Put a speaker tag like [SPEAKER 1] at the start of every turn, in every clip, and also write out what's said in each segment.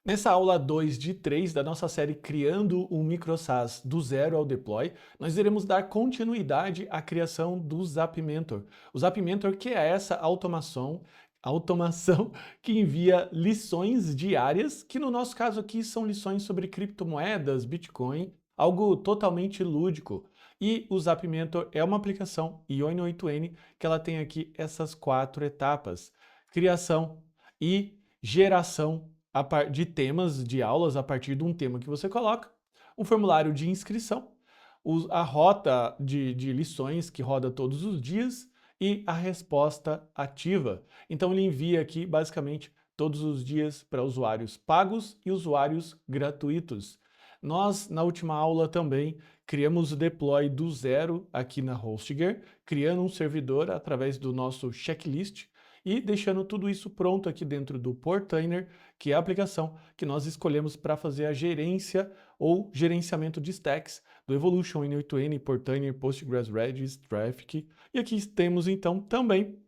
[SPEAKER 1] Nessa aula 2 de 3 da nossa série Criando um MicroSAS do zero ao deploy, nós iremos dar continuidade à criação do Zapmentor. O Zapmentor que é essa automação que envia lições diárias, que no nosso caso aqui são lições sobre criptomoedas, Bitcoin, algo totalmente lúdico. E o Zapmentor é uma aplicação Ionic 8N que ela tem aqui essas 4 etapas: criação e geração de temas de aulas a partir de um tema que você coloca, um formulário de inscrição, a rota de lições que roda todos os dias e a resposta ativa. Então ele envia aqui basicamente todos os dias para usuários pagos e usuários gratuitos. Nós, na última aula também, criamos o deploy do zero aqui na HostGator, criando um servidor através do nosso checklist e deixando tudo isso pronto aqui dentro do Portainer, que é a aplicação que nós escolhemos para fazer a gerência ou gerenciamento de stacks do Evolution, N8N, Portainer, Postgres, Redis, Traffic. E aqui temos então também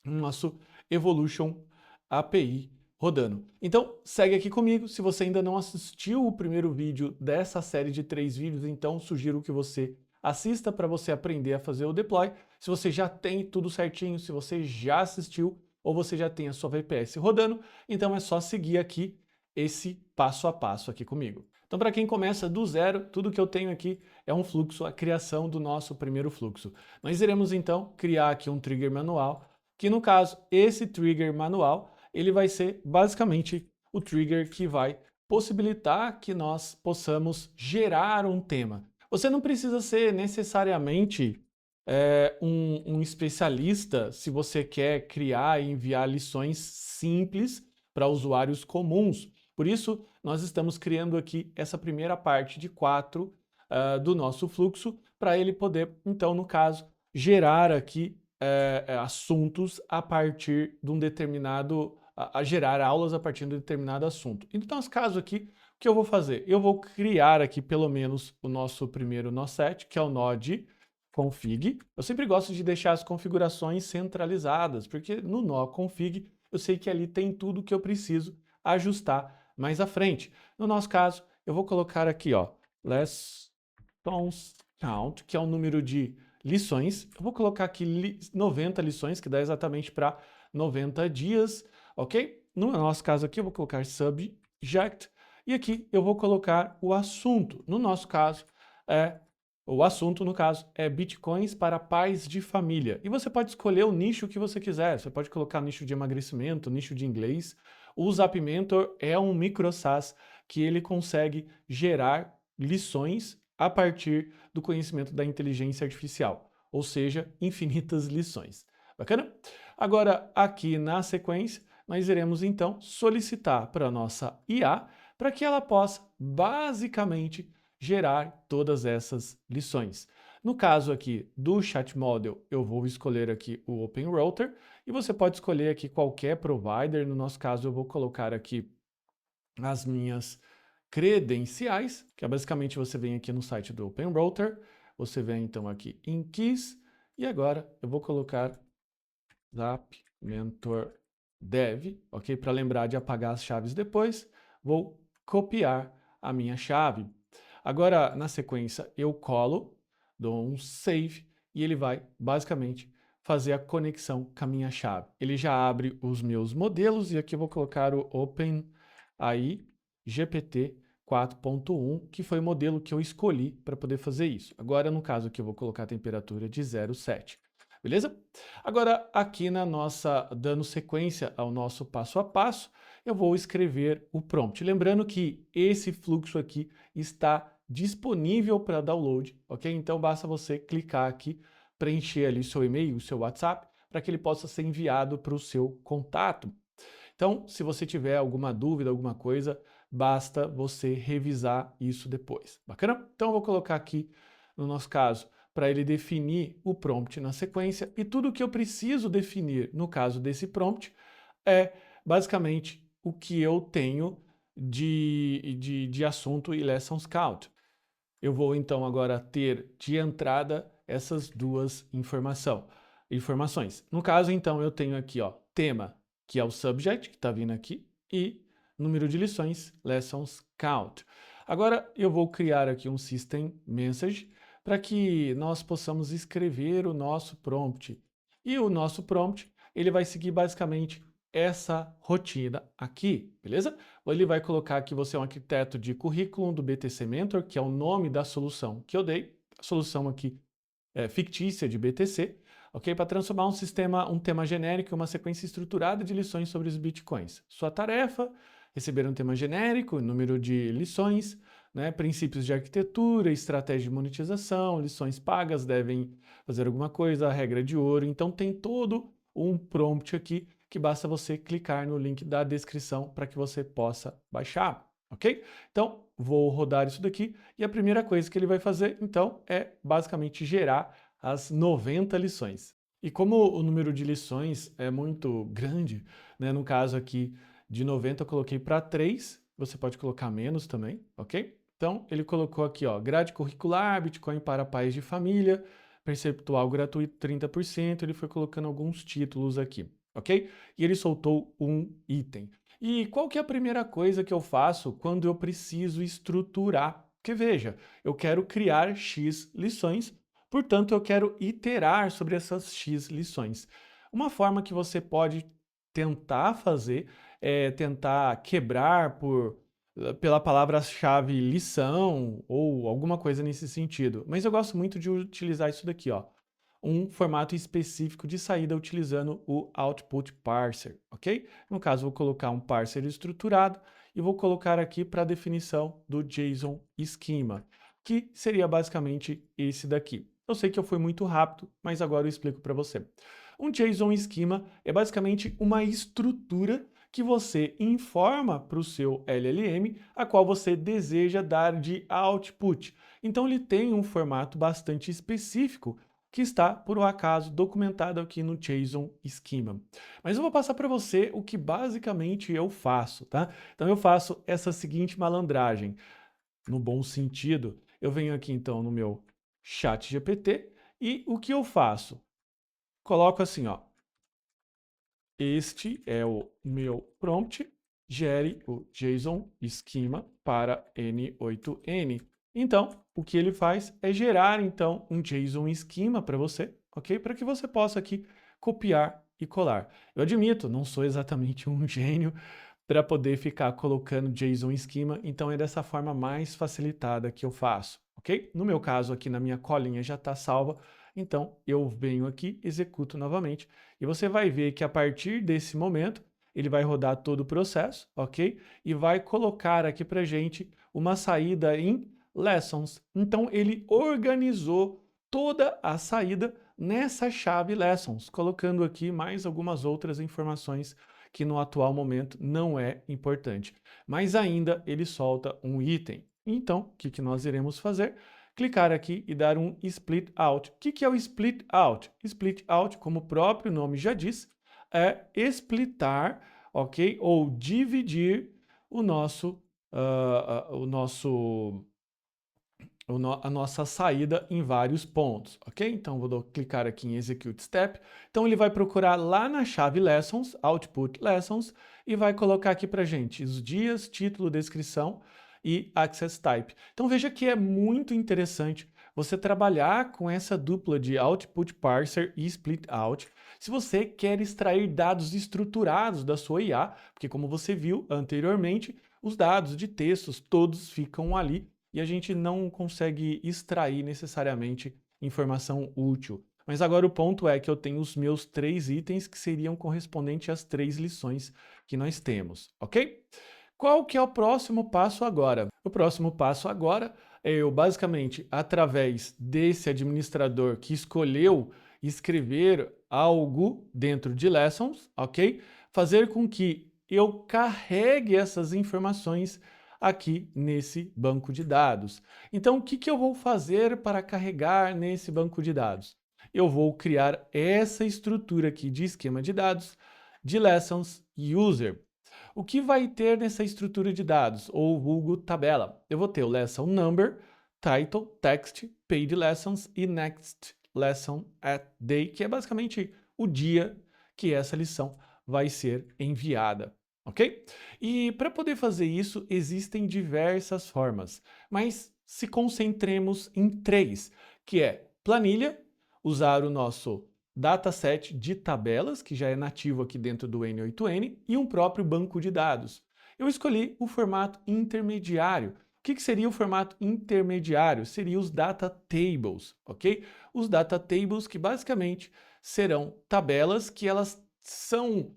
[SPEAKER 1] o nosso Evolution API rodando. Então segue aqui comigo. Se você ainda não assistiu o primeiro vídeo dessa série de 3 vídeos, então sugiro que você assista para você aprender a fazer o deploy. Se você já tem tudo certinho, se você já assistiu ou você já tem a sua VPS rodando, então é só seguir aqui esse passo a passo aqui comigo. Então, para quem começa do zero, tudo que eu tenho aqui é um fluxo, a criação do nosso primeiro fluxo. Nós iremos então criar aqui um trigger manual, que no caso, esse trigger manual, ele vai ser basicamente o trigger que vai possibilitar que nós possamos gerar um tema. Você não precisa ser necessariamente um especialista se você quer criar e enviar lições simples para usuários comuns. Por isso, nós estamos criando aqui essa primeira parte de 4 do nosso fluxo, para ele poder, então, no caso, gerar aqui assuntos a partir de um determinado, a gerar aulas a partir de um determinado assunto. Então, nesse caso aqui, o que eu vou fazer? Eu vou criar aqui pelo menos o nosso primeiro nó set, que é o node config. Eu sempre gosto de deixar as configurações centralizadas, porque no nó config eu sei que ali tem tudo que eu preciso ajustar mais à frente. No nosso caso, eu vou colocar aqui, ó, lessons count, que é o número de lições. Eu vou colocar aqui 90 lições, que dá exatamente para 90 dias, ok? No nosso caso aqui, eu vou colocar subject, e aqui eu vou colocar o assunto. No nosso caso, o assunto, no caso, é bitcoins para pais de família. E você pode escolher o nicho que você quiser. Você pode colocar nicho de emagrecimento, nicho de inglês. O Zapmentor é um microSAS que ele consegue gerar lições a partir do conhecimento da inteligência artificial, ou seja, infinitas lições. Bacana? Agora, aqui na sequência, nós iremos então solicitar para a nossa IA para que ela possa basicamente gerar todas essas lições. No caso aqui do Chat Model, eu vou escolher aqui o OpenRouter e você pode escolher aqui qualquer provider. No nosso caso, eu vou colocar aqui as minhas credenciais, que é basicamente você vem aqui no site do OpenRouter, você vem então aqui em Keys e agora eu vou colocar Zapmentor Dev, ok? Para lembrar de apagar as chaves depois, vou copiar a minha chave. Agora, na sequência, eu colo, dou um save e ele vai basicamente fazer a conexão com a minha chave. Ele já abre os meus modelos e aqui eu vou colocar o OpenAI GPT 4.1, que foi o modelo que eu escolhi para poder fazer isso. Agora, no caso aqui, eu vou colocar a temperatura de 0,7. Beleza? Agora, aqui na nossa, dando sequência ao nosso passo a passo, eu vou escrever o prompt. Lembrando que esse fluxo aqui está disponível para download, ok? Então basta você clicar aqui, preencher ali o seu e-mail, o seu WhatsApp, para que ele possa ser enviado para o seu contato. Então, se você tiver alguma dúvida, alguma coisa, basta você revisar isso depois. Bacana? Então eu vou colocar aqui, no nosso caso, para ele definir o prompt na sequência, e tudo que eu preciso definir no caso desse prompt é basicamente o que eu tenho de assunto e lessons count. Eu vou então agora ter de entrada essas duas informações. No caso, então, eu tenho aqui, ó, tema, que é o subject, que está vindo aqui, e número de lições, lessons count. Agora eu vou criar aqui um system message para que nós possamos escrever o nosso prompt. E o nosso prompt, ele vai seguir basicamente essa rotina aqui, beleza? Ele vai colocar que você é um arquiteto de currículo do BTC Mentor, que é o nome da solução que eu dei, a solução aqui fictícia de BTC, ok? Para transformar um tema genérico em uma sequência estruturada de lições sobre os bitcoins. Sua tarefa, receber um tema genérico, número de lições, né? Princípios de arquitetura, estratégia de monetização, lições pagas devem fazer alguma coisa, a regra de ouro. Então tem todo um prompt aqui que basta você clicar no link da descrição para que você possa baixar, ok? Então, vou rodar isso daqui e a primeira coisa que ele vai fazer, então, é basicamente gerar as 90 lições. E como o número de lições é muito grande, né, no caso aqui de 90 eu coloquei para 3, você pode colocar menos também, ok? Então, ele colocou aqui, ó, grade curricular, Bitcoin para pais de família, percentual gratuito 30%, ele foi colocando alguns títulos aqui, ok? E ele soltou um item. E qual que é a primeira coisa que eu faço quando eu preciso estruturar? Porque veja, eu quero criar X lições, portanto eu quero iterar sobre essas X lições. Uma forma que você pode tentar fazer é tentar quebrar pela palavra-chave lição ou alguma coisa nesse sentido. Mas eu gosto muito de utilizar isso daqui, ó, um formato específico de saída utilizando o Output Parser, ok? No caso, vou colocar um parser estruturado e vou colocar aqui para a definição do JSON Schema, que seria basicamente esse daqui. Eu sei que eu fui muito rápido, mas agora eu explico para você. Um JSON Schema é basicamente uma estrutura que você informa para o seu LLM, a qual você deseja dar de output. Então ele tem um formato bastante específico que está, por um acaso, documentado aqui no JSON Schema. Mas eu vou passar para você o que basicamente eu faço, tá? Então eu faço essa seguinte malandragem, no bom sentido. Eu venho aqui então no meu chat GPT e o que eu faço? Coloco assim, ó, este é o meu prompt, gere o JSON Schema para N8N. Então, o que ele faz é gerar, então, um JSON Schema para você, ok? Para que você possa aqui copiar e colar. Eu admito, não sou exatamente um gênio para poder ficar colocando JSON Schema, então é dessa forma mais facilitada que eu faço, ok? No meu caso aqui, na minha colinha já está salva, então eu venho aqui, executo novamente, e você vai ver que a partir desse momento, ele vai rodar todo o processo, ok? E vai colocar aqui para gente uma saída em lessons. Então ele organizou toda a saída nessa chave lessons, colocando aqui mais algumas outras informações que no atual momento não é importante. Mas ainda ele solta um item. Então, o que nós iremos fazer? Clicar aqui e dar um split out. O que é o split out? Split out, como o próprio nome já diz, é splitar, ok? Ou dividir o nosso, a nossa saída em vários pontos, ok? Então, vou clicar aqui em Execute Step. Então, ele vai procurar lá na chave Lessons, Output Lessons, e vai colocar aqui para gente os dias, título, descrição e Access Type. Então, veja que é muito interessante você trabalhar com essa dupla de Output Parser e Split Out, se você quer extrair dados estruturados da sua IA, porque como você viu anteriormente, os dados de textos todos ficam ali e a gente não consegue extrair necessariamente informação útil. Mas agora o ponto é que eu tenho os meus 3 itens que seriam correspondentes às 3 lições que nós temos, ok? Qual que é o próximo passo agora? O próximo passo agora é eu, basicamente, através desse administrador que escolheu escrever algo dentro de lessons, ok? Fazer com que eu carregue essas informações aqui nesse banco de dados. Então, o que eu vou fazer para carregar nesse banco de dados? Eu vou criar essa estrutura aqui de esquema de dados de lessons user. O que vai ter nessa estrutura de dados, ou vulgo tabela? Eu vou ter o lesson number, title, text, paid lessons e next lesson at day, que é basicamente o dia que essa lição vai ser enviada. ok? E para poder fazer isso, existem diversas formas, mas se concentremos em três, que é planilha, usar o nosso dataset de tabelas, que já é nativo aqui dentro do N8N, e um próprio banco de dados. Eu escolhi o formato intermediário. O que seria o formato intermediário? Seria os data tables, ok? Os data tables que basicamente serão tabelas que elas são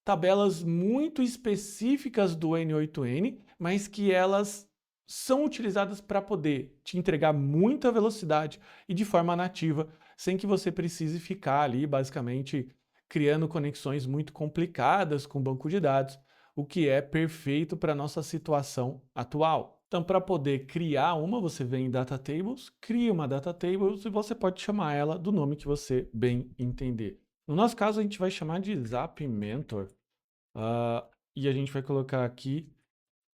[SPEAKER 1] tabelas muito específicas do N8N, mas que elas são utilizadas para poder te entregar muita velocidade e de forma nativa, sem que você precise ficar ali, basicamente, criando conexões muito complicadas com o banco de dados, o que é perfeito para a nossa situação atual. Então, para poder criar uma, você vem em Data Tables, cria uma Data Tables e você pode chamar ela do nome que você bem entender. No nosso caso, a gente vai chamar de Zap Mentor. E a gente vai colocar aqui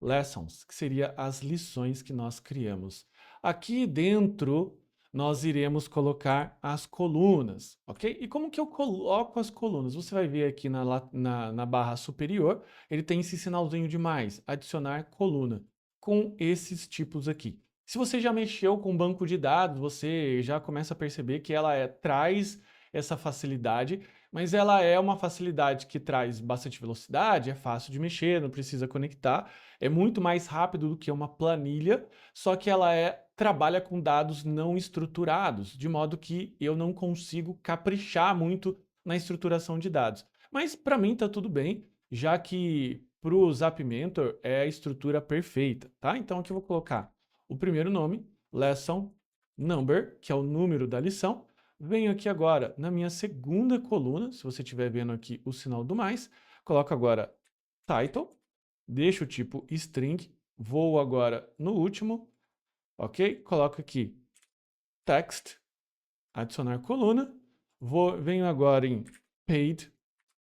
[SPEAKER 1] lessons, que seria as lições que nós criamos. Aqui dentro, nós iremos colocar as colunas, ok? E como que eu coloco as colunas? Você vai ver aqui na barra superior, ele tem esse sinalzinho de mais, adicionar coluna, com esses tipos aqui. Se você já mexeu com banco de dados, você já começa a perceber que ela traz essa facilidade, mas ela é uma facilidade que traz bastante velocidade, é fácil de mexer, não precisa conectar, é muito mais rápido do que uma planilha, só que ela trabalha com dados não estruturados, de modo que eu não consigo caprichar muito na estruturação de dados. Mas para mim está tudo bem, já que para o Zap Mentor é a estrutura perfeita, tá? Então aqui eu vou colocar o primeiro nome, lesson number, que é o número da lição. Venho aqui agora na minha segunda coluna, se você estiver vendo aqui o sinal do mais, coloco agora title, deixo o tipo string, vou agora no último, ok? Coloco aqui text, adicionar coluna, venho agora em paid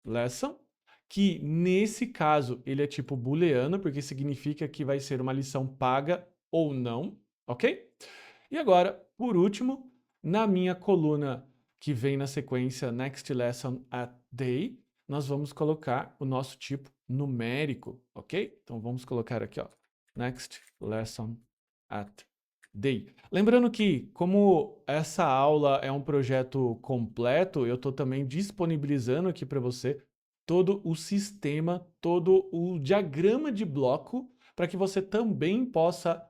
[SPEAKER 1] lesson, que nesse caso ele é tipo booleano, porque significa que vai ser uma lição paga ou não, ok? E agora, por último, na minha coluna que vem na sequência Next Lesson at Day, nós vamos colocar o nosso tipo numérico, ok? Então vamos colocar aqui, ó, Next Lesson at Day. Lembrando que, como essa aula é um projeto completo, eu estou também disponibilizando aqui para você todo o sistema, todo o diagrama de bloco, para que você também possa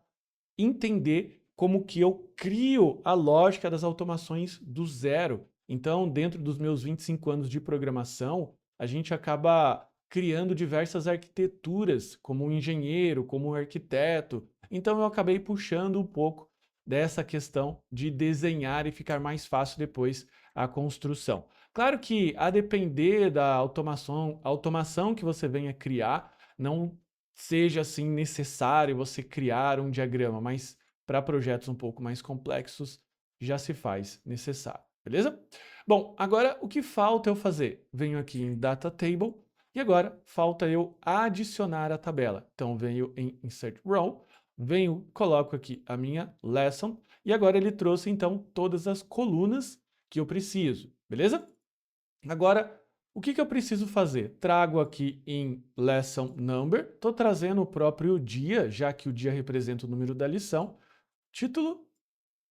[SPEAKER 1] entender como que eu crio a lógica das automações do zero. Então, dentro dos meus 25 anos de programação, a gente acaba criando diversas arquiteturas, como um engenheiro, como um arquiteto. Então, eu acabei puxando um pouco dessa questão de desenhar e ficar mais fácil depois a construção. Claro que, a depender da automação que você venha criar, não seja assim necessário você criar um diagrama, mas para projetos um pouco mais complexos já se faz necessário, beleza? Bom, agora o que falta eu fazer? Venho aqui em Data Table e agora falta eu adicionar a tabela. Então venho em Insert Row, coloco aqui a minha lesson e agora ele trouxe então todas as colunas que eu preciso, beleza? Agora, o que eu preciso fazer? Trago aqui em Lesson Number, estou trazendo o próprio dia, já que o dia representa o número da lição. Título,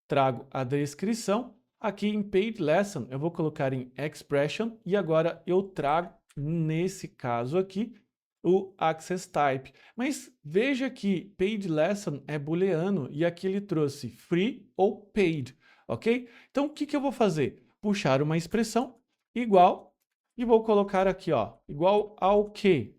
[SPEAKER 1] trago a descrição. Aqui em Paid Lesson, eu vou colocar em Expression e agora eu trago, nesse caso aqui, o Access Type. Mas veja que Paid Lesson é booleano e aqui ele trouxe Free ou Paid, ok? Então, o que eu vou fazer? Puxar uma expressão igual, e vou colocar aqui, ó, igual ao que?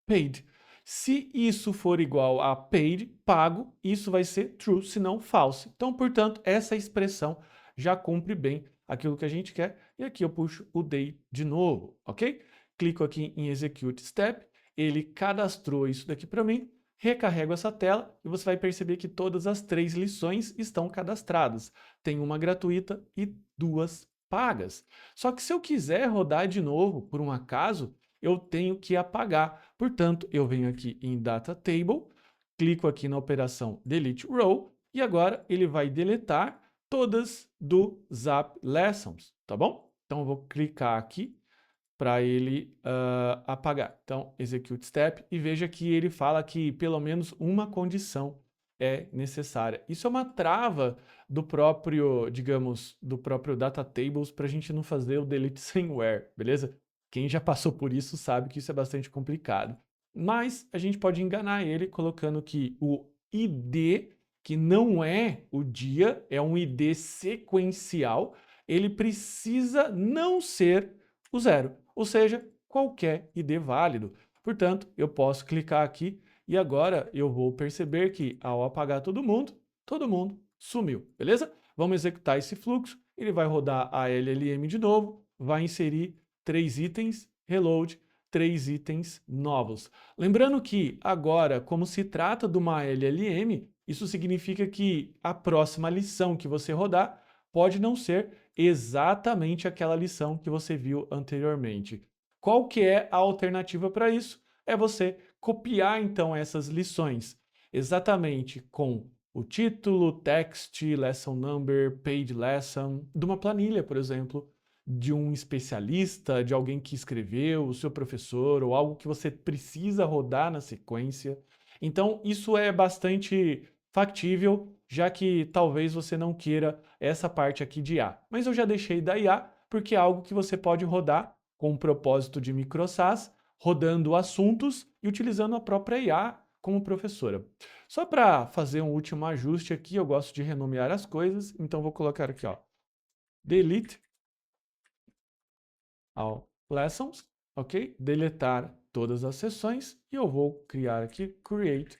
[SPEAKER 1] Paid. Se isso for igual a paid, pago, isso vai ser true, se não false. Então, portanto, essa expressão já cumpre bem aquilo que a gente quer. E aqui eu puxo o day de novo, ok? Clico aqui em Execute Step, ele cadastrou isso daqui para mim, recarrego essa tela e você vai perceber que todas as 3 lições estão cadastradas. Tem uma gratuita e 2 pagas. Só que se eu quiser rodar de novo, por um acaso, eu tenho que apagar. Portanto, eu venho aqui em Data Table, clico aqui na operação Delete Row e agora ele vai deletar todas do Zap Lessons, tá bom? Então, eu vou clicar aqui para ele apagar. Então, execute step e veja que ele fala que pelo menos uma condição é necessária. Isso é uma trava do próprio, digamos, do próprio data tables para a gente não fazer o delete sem where, beleza? Quem já passou por isso sabe que isso é bastante complicado. Mas a gente pode enganar ele colocando que o ID, que não é o dia, é um ID sequencial, ele precisa não ser o zero, ou seja, qualquer ID válido. Portanto, eu posso clicar aqui e agora eu vou perceber que ao apagar todo mundo sumiu, beleza? Vamos executar esse fluxo, ele vai rodar a LLM de novo, vai inserir 3 itens, reload, 3 itens novos. Lembrando que agora, como se trata de uma LLM, isso significa que a próxima lição que você rodar pode não ser exatamente aquela lição que você viu anteriormente. Qual que é a alternativa para isso? É você copiar então essas lições exatamente com o título, text, lesson number, page lesson, de uma planilha, por exemplo, de um especialista, de alguém que escreveu, o seu professor, ou algo que você precisa rodar na sequência. Então, isso é bastante factível, já que talvez você não queira essa parte aqui de IA. Mas eu já deixei da IA, porque é algo que você pode rodar com o propósito de microsas, rodando assuntos e utilizando a própria IA como professora. Só para fazer um último ajuste aqui, eu gosto de renomear as coisas, então vou colocar aqui, ó, delete all lessons, ok? Deletar todas as sessões e eu vou criar aqui create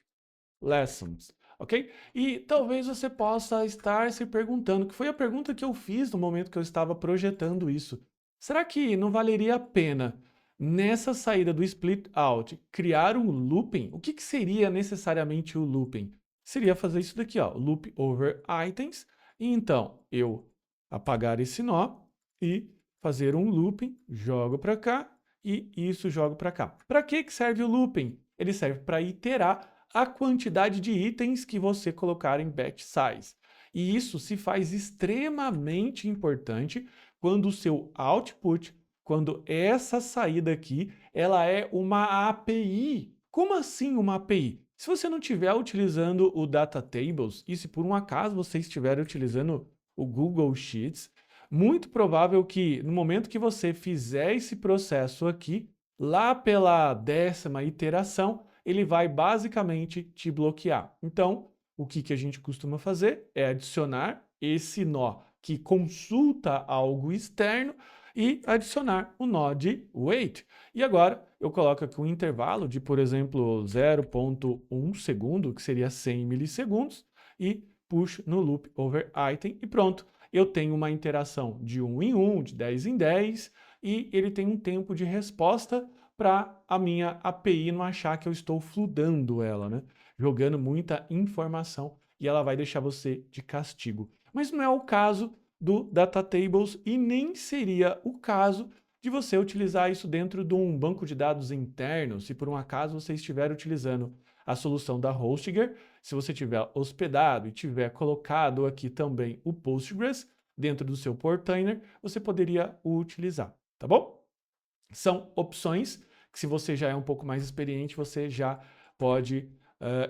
[SPEAKER 1] lessons, ok? E talvez você possa estar se perguntando, que foi a pergunta que eu fiz no momento que eu estava projetando isso. Será que não valeria a pena, nessa saída do split out, criar um looping? O que seria necessariamente o looping? Seria fazer isso daqui, ó, loop over items, e então eu apagar esse nó e fazer um looping, jogo para cá e isso jogo para cá. Para que serve o looping? Ele serve para iterar a quantidade de itens que você colocar em batch size. E isso se faz extremamente importante quando o seu output, quando essa saída aqui, ela é uma API. Como assim uma API? Se você não estiver utilizando o Data Tables, e se por um acaso você estiver utilizando o Google Sheets, muito provável que no momento que você fizer esse processo aqui, lá pela 10ª iteração, ele vai basicamente te bloquear. Então, o que a gente costuma fazer é adicionar esse nó que consulta algo externo e adicionar o nó de wait. E agora eu coloco aqui um intervalo de, por exemplo, 0,1 segundo, que seria 100 milissegundos, e puxo no loop over item e pronto. Eu tenho uma interação de 1 em 1, de 10 em 10, e ele tem um tempo de resposta para a minha API não achar que eu estou fludando ela, né? Jogando muita informação e ela vai deixar você de castigo. Mas não é o caso do Data Tables e nem seria o caso de você utilizar isso dentro de um banco de dados interno, se por um acaso você estiver utilizando a solução da Hostinger, se você tiver hospedado e tiver colocado aqui também o Postgres dentro do seu Portainer, você poderia o utilizar, tá bom? São opções que, se você já é um pouco mais experiente, você já pode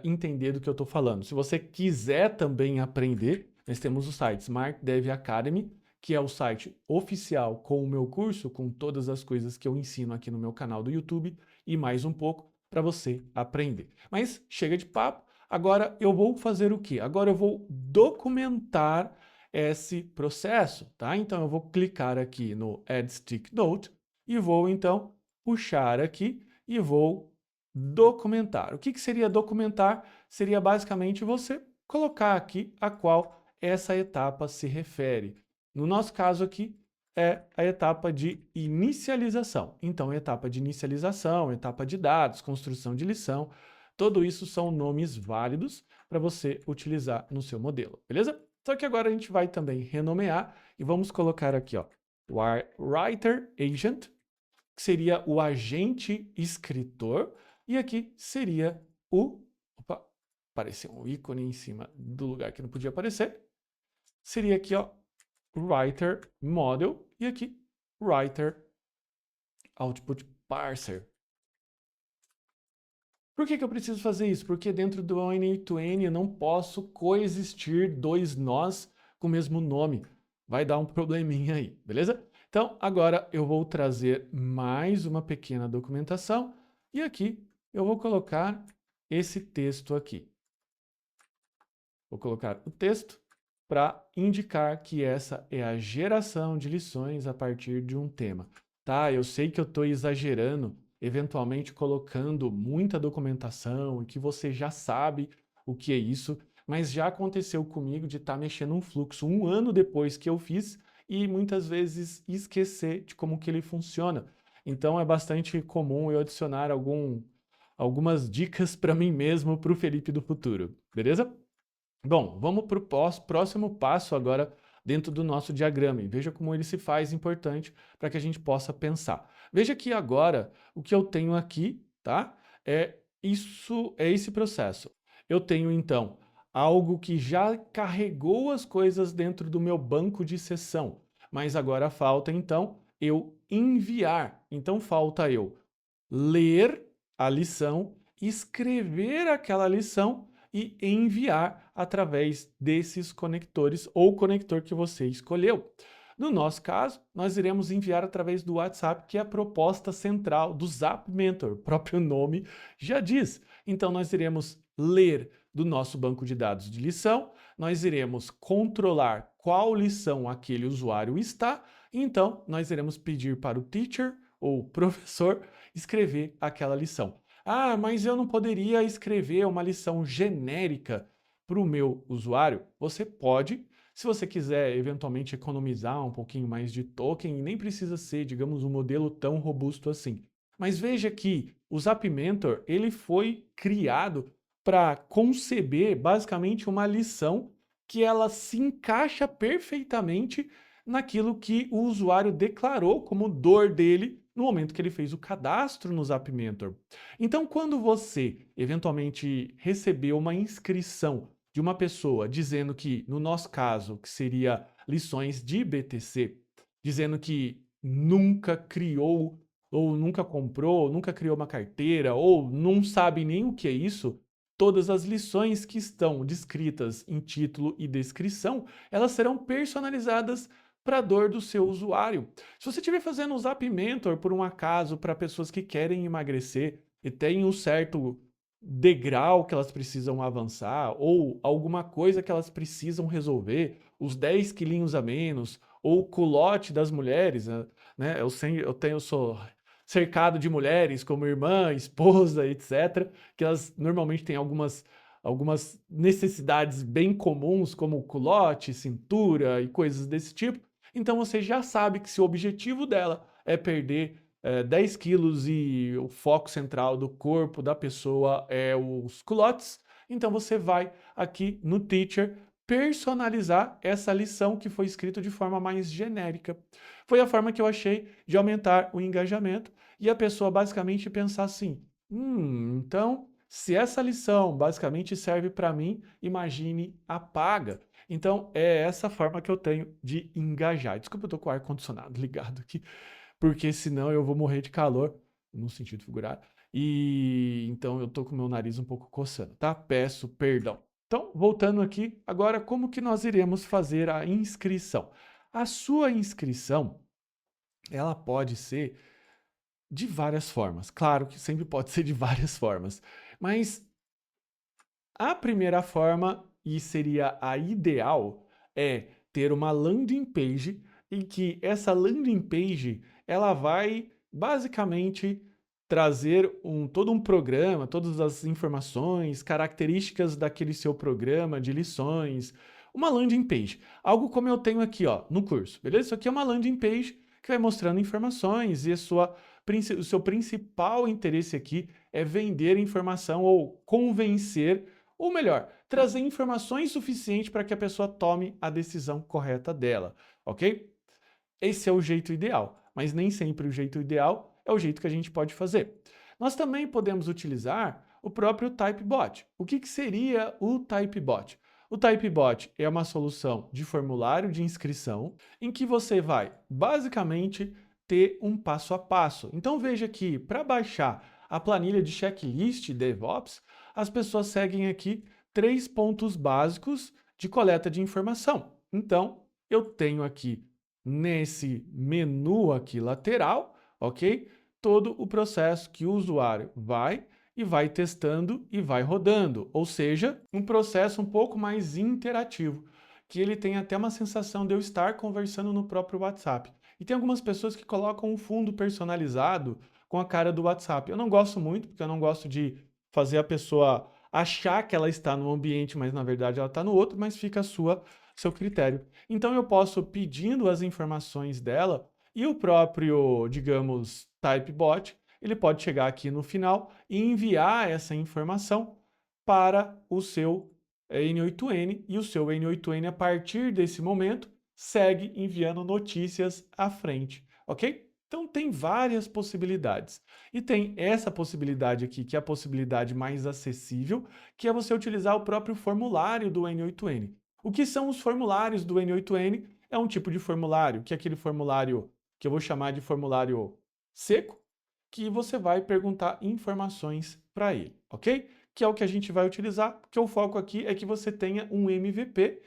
[SPEAKER 1] entender do que eu estou falando. Se você quiser também aprender, nós temos o site Smart Dev Academy, que é o site oficial com o meu curso, com todas as coisas que eu ensino aqui no meu canal do YouTube e mais um pouco para você aprender. Mas chega de papo, agora eu vou fazer o quê? Agora eu vou documentar esse processo, tá? Então eu vou clicar aqui no Add Stick Note e vou então puxar aqui e vou documentar. O que seria documentar? Seria basicamente você colocar aqui a qual essa etapa se refere. No nosso caso aqui é a etapa de inicialização. Então, etapa de inicialização, etapa de dados, construção de lição, tudo isso são nomes válidos para você utilizar no seu modelo, beleza? Só que agora a gente vai também renomear e vamos colocar aqui, ó, Writer Agent, que seria o agente escritor, e aqui seria o... Opa, apareceu um ícone em cima do lugar que não podia aparecer. Seria aqui, ó, Writer Model, e aqui Writer Output Parser. Por que eu preciso fazer isso? Porque dentro do ON8N eu não posso coexistir dois nós com o mesmo nome. Vai dar um probleminha aí, beleza? Então, agora eu vou trazer mais uma pequena documentação e aqui eu vou colocar esse texto aqui. Vou colocar o texto para indicar que essa é a geração de lições a partir de um tema. Tá, eu sei que eu estou exagerando, eventualmente colocando muita documentação e que você já sabe o que é isso, mas já aconteceu comigo de estar mexendo um fluxo um ano depois que eu fiz e muitas vezes esquecer de como que ele funciona. Então é bastante comum eu adicionar algumas dicas para mim mesmo, para o Felipe do futuro, beleza? Bom, vamos para o próximo passo agora dentro do nosso diagrama e veja como ele se faz importante para que a gente possa pensar. Veja que agora o que eu tenho aqui, tá? É esse processo. Eu tenho então algo que já carregou as coisas dentro do meu banco de sessão, mas agora falta então eu enviar. Então falta eu ler a lição, escrever aquela lição e enviar através desses conectores ou conector que você escolheu. No nosso caso, nós iremos enviar através do WhatsApp, que é a proposta central do Zap Mentor, o próprio nome já diz. Então, nós iremos ler do nosso banco de dados de lição, nós iremos controlar qual lição aquele usuário está, e então nós iremos pedir para o teacher ou professor escrever aquela lição. Ah, mas eu não poderia escrever uma lição genérica para o meu usuário? Você pode, se você quiser eventualmente economizar um pouquinho mais de token, e nem precisa ser, digamos, um modelo tão robusto assim. Mas veja que o Zap Mentor, ele foi criado para conceber basicamente uma lição que ela se encaixa perfeitamente naquilo que o usuário declarou como dor dele no momento que ele fez o cadastro no Zap Mentor. Então, quando você eventualmente recebeu uma inscrição de uma pessoa dizendo que, no nosso caso, que seria lições de BTC, dizendo que nunca criou ou nunca comprou, nunca criou uma carteira ou não sabe nem o que é isso, todas as lições que estão descritas em título e descrição, elas serão personalizadas para a dor do seu usuário. Se você estiver fazendo um Zap Mentor, por um acaso, para pessoas que querem emagrecer e têm um certo degrau que elas precisam avançar ou alguma coisa que elas precisam resolver, os 10 quilinhos a menos, ou o culote das mulheres, né? Eu sou cercado de mulheres como irmã, esposa, etc., que elas normalmente têm algumas necessidades bem comuns, como culote, cintura e coisas desse tipo. Então você já sabe que se o objetivo dela é perder 10 quilos e o foco central do corpo da pessoa é os culotes, então você vai aqui no Teacher personalizar essa lição que foi escrita de forma mais genérica. Foi a forma que eu achei de aumentar o engajamento e a pessoa basicamente pensar assim, então se essa lição basicamente serve para mim, imagine a paga. Então, é essa forma que eu tenho de engajar. Desculpa, eu tô com o ar-condicionado ligado aqui, porque senão eu vou morrer de calor, no sentido figurado. E então eu tô com o meu nariz um pouco coçando, tá? Peço perdão. Então, voltando aqui, agora como que nós iremos fazer a inscrição? A sua inscrição, ela pode ser de várias formas. Claro que sempre pode ser de várias formas, mas a primeira forma, e seria a ideal, é ter uma landing page em que essa landing page ela vai basicamente trazer todo um programa, todas as informações, características daquele seu programa de lições, uma landing page. Algo como eu tenho aqui ó, no curso, beleza? Isso aqui é uma landing page que vai mostrando informações e o seu principal interesse aqui é vender informação ou convencer ou melhor, trazer informações suficientes para que a pessoa tome a decisão correta dela, ok? Esse é o jeito ideal, mas nem sempre o jeito ideal é o jeito que a gente pode fazer. Nós também podemos utilizar o próprio Typebot. O que seria o Typebot? O Typebot é uma solução de formulário de inscrição em que você vai, basicamente, ter um passo a passo. Então veja que para baixar a planilha de checklist DevOps, as pessoas seguem aqui 3 pontos básicos de coleta de informação. Então, eu tenho aqui nesse menu aqui lateral, ok? Todo o processo que o usuário vai testando e vai rodando, ou seja, um processo um pouco mais interativo, que ele tem até uma sensação de eu estar conversando no próprio WhatsApp. E tem algumas pessoas que colocam um fundo personalizado com a cara do WhatsApp. Eu não gosto muito, porque eu não gosto de fazer a pessoa achar que ela está no ambiente, mas na verdade ela está no outro, mas fica seu critério. Então eu posso pedindo as informações dela e o próprio, digamos, Typebot, ele pode chegar aqui no final e enviar essa informação para o seu N8N e o seu N8N a partir desse momento segue enviando notícias à frente, ok? Então tem várias possibilidades. E tem essa possibilidade aqui, que é a possibilidade mais acessível, que é você utilizar o próprio formulário do N8N. O que são os formulários do N8N? É um tipo de formulário, que é aquele formulário que eu vou chamar de formulário seco, que você vai perguntar informações para ele, ok? Que é o que a gente vai utilizar, porque o foco aqui é que você tenha um MVP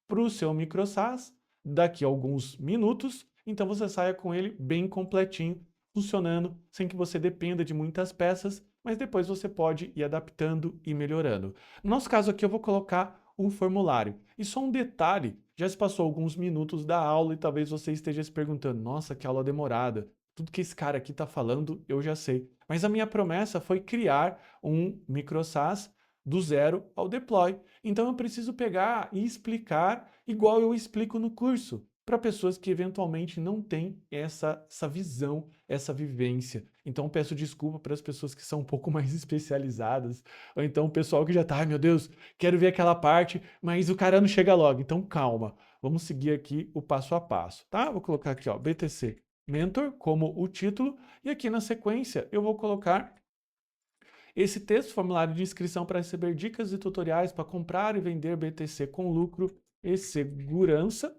[SPEAKER 1] para o seu MicroSAS daqui a alguns minutos, então você saia com ele bem completinho, funcionando, sem que você dependa de muitas peças, mas depois você pode ir adaptando e melhorando. No nosso caso aqui eu vou colocar um formulário. E só um detalhe, já se passou alguns minutos da aula e talvez você esteja se perguntando, nossa, que aula demorada. Tudo que esse cara aqui está falando, eu já sei. Mas a minha promessa foi criar um MicroSAS do zero ao deploy. Então eu preciso pegar e explicar igual eu explico no curso, para pessoas que eventualmente não têm essa visão, essa vivência. Então peço desculpa para as pessoas que são um pouco mais especializadas, ou então o pessoal que já está, ai meu Deus, quero ver aquela parte, mas o cara não chega logo. Então calma, vamos seguir aqui o passo a passo, tá? Vou colocar aqui, ó, BTC Mentor como o título, e aqui na sequência eu vou colocar esse texto, formulário de inscrição para receber dicas e tutoriais para comprar e vender BTC com lucro e segurança.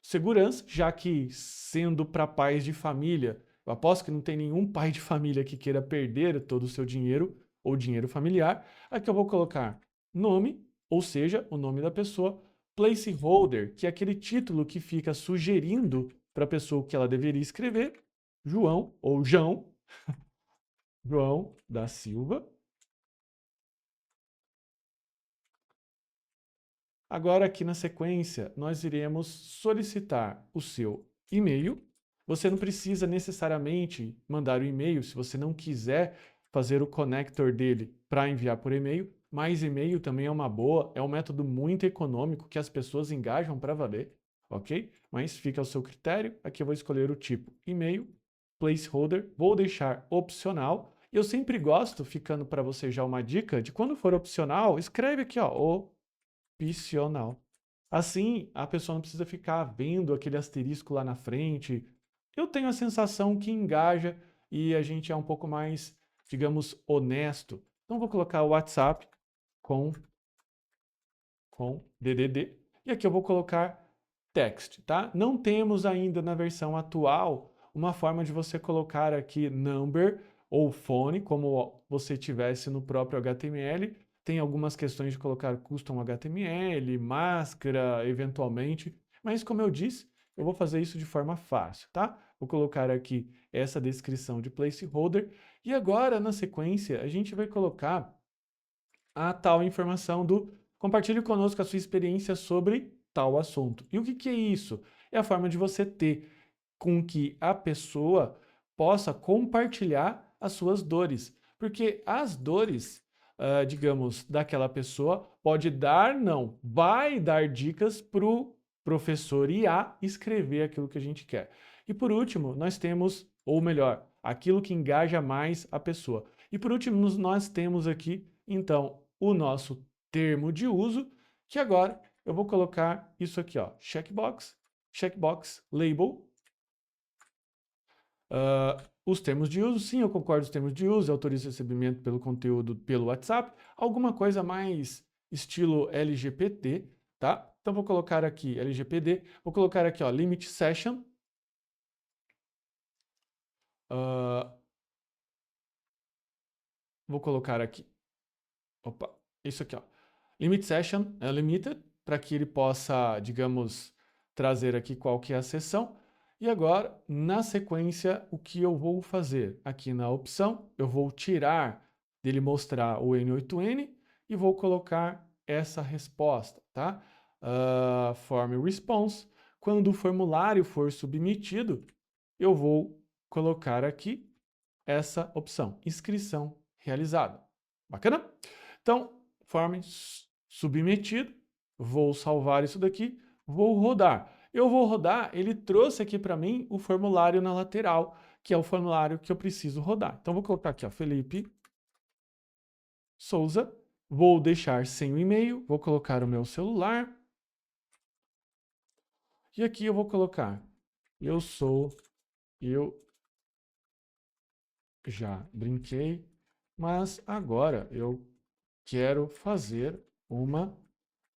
[SPEAKER 1] Segurança, já que sendo para pais de família, eu aposto que não tem nenhum pai de família que queira perder todo o seu dinheiro ou dinheiro familiar. Aqui eu vou colocar nome, ou seja, o nome da pessoa, placeholder, que é aquele título que fica sugerindo para a pessoa o que ela deveria escrever, João ou João da Silva. Agora, aqui na sequência, nós iremos solicitar o seu e-mail. Você não precisa necessariamente mandar o e-mail se você não quiser fazer o connector dele para enviar por e-mail, mas e-mail também é uma boa, é um método muito econômico que as pessoas engajam para valer, ok? Mas fica ao seu critério. Aqui eu vou escolher o tipo e-mail, placeholder, vou deixar opcional. Eu sempre gosto, ficando para você já uma dica, de quando for opcional, escreve aqui, ó, opcional. Assim, a pessoa não precisa ficar vendo aquele asterisco lá na frente. Eu tenho a sensação que engaja e a gente é um pouco mais, digamos, honesto. Então, vou colocar o WhatsApp com, com DDD. E aqui eu vou colocar text, tá? Não temos ainda na versão atual uma forma de você colocar aqui number ou phone, como você tivesse no próprio HTML. Tem algumas questões de colocar custom HTML, máscara, eventualmente, mas como eu disse, eu vou fazer isso de forma fácil, tá? Vou colocar aqui essa descrição de placeholder e agora, na sequência, a gente vai colocar a tal informação do compartilhe conosco a sua experiência sobre tal assunto. E o que é isso? É a forma de você ter com que a pessoa possa compartilhar as suas dores. Porque as dores, digamos, daquela pessoa pode dar, não, vai dar dicas para o professor IA escrever aquilo que a gente quer. E por último, nós temos, ou melhor, aquilo que engaja mais a pessoa. E por último, nós temos aqui, então, o nosso termo de uso, que agora eu vou colocar isso aqui, ó, checkbox, label. Os termos de uso, sim, eu concordo com os termos de uso, autorizo recebimento pelo conteúdo pelo WhatsApp, alguma coisa mais estilo LGPD, tá? Então vou colocar aqui LGPD, vou colocar aqui, ó, limit session, Vou colocar aqui. Opa, isso aqui, ó. Limit session é limited, para que ele possa, digamos, trazer aqui qual que é a sessão. E agora, na sequência, o que eu vou fazer? Aqui na opção, eu vou tirar dele mostrar o N8N e vou colocar essa resposta, tá? Form response. Quando o formulário for submetido, eu vou colocar aqui essa opção, inscrição realizada. Bacana? Então, form submetido, vou salvar isso daqui, vou rodar. Eu vou rodar, ele trouxe aqui para mim o formulário na lateral, que é o formulário que eu preciso rodar. Então, vou colocar aqui, ó, Felipe Souza, vou deixar sem o e-mail, vou colocar o meu celular, e aqui eu vou colocar, eu já brinquei, mas agora eu quero fazer uma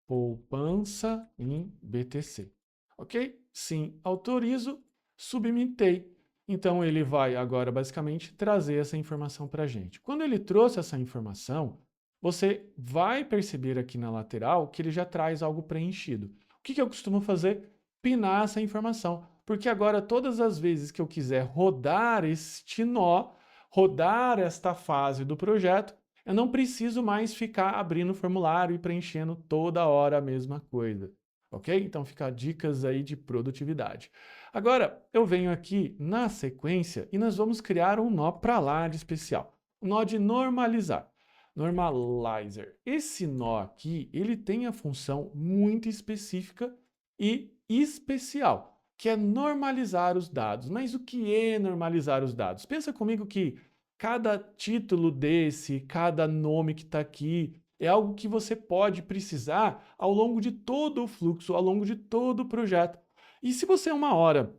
[SPEAKER 1] poupança em BTC. Ok? Sim, autorizo, submitei. Então ele vai agora basicamente trazer essa informação para a gente. Quando ele trouxe essa informação, você vai perceber aqui na lateral que ele já traz algo preenchido. O que eu costumo fazer? Pinar essa informação. Porque agora, todas as vezes que eu quiser rodar este nó, rodar esta fase do projeto, eu não preciso mais ficar abrindo o formulário e preenchendo toda hora a mesma coisa, ok? Então fica dicas aí de produtividade. Agora, eu venho aqui na sequência e nós vamos criar um nó para lá de especial. O nó de normalizar. Normalizer. Esse nó aqui, ele tem a função muito específica e especial, que é normalizar os dados. Mas o que é normalizar os dados? Pensa comigo que cada título desse, cada nome que está aqui, é algo que você pode precisar ao longo de todo o fluxo, ao longo de todo o projeto. E se você uma hora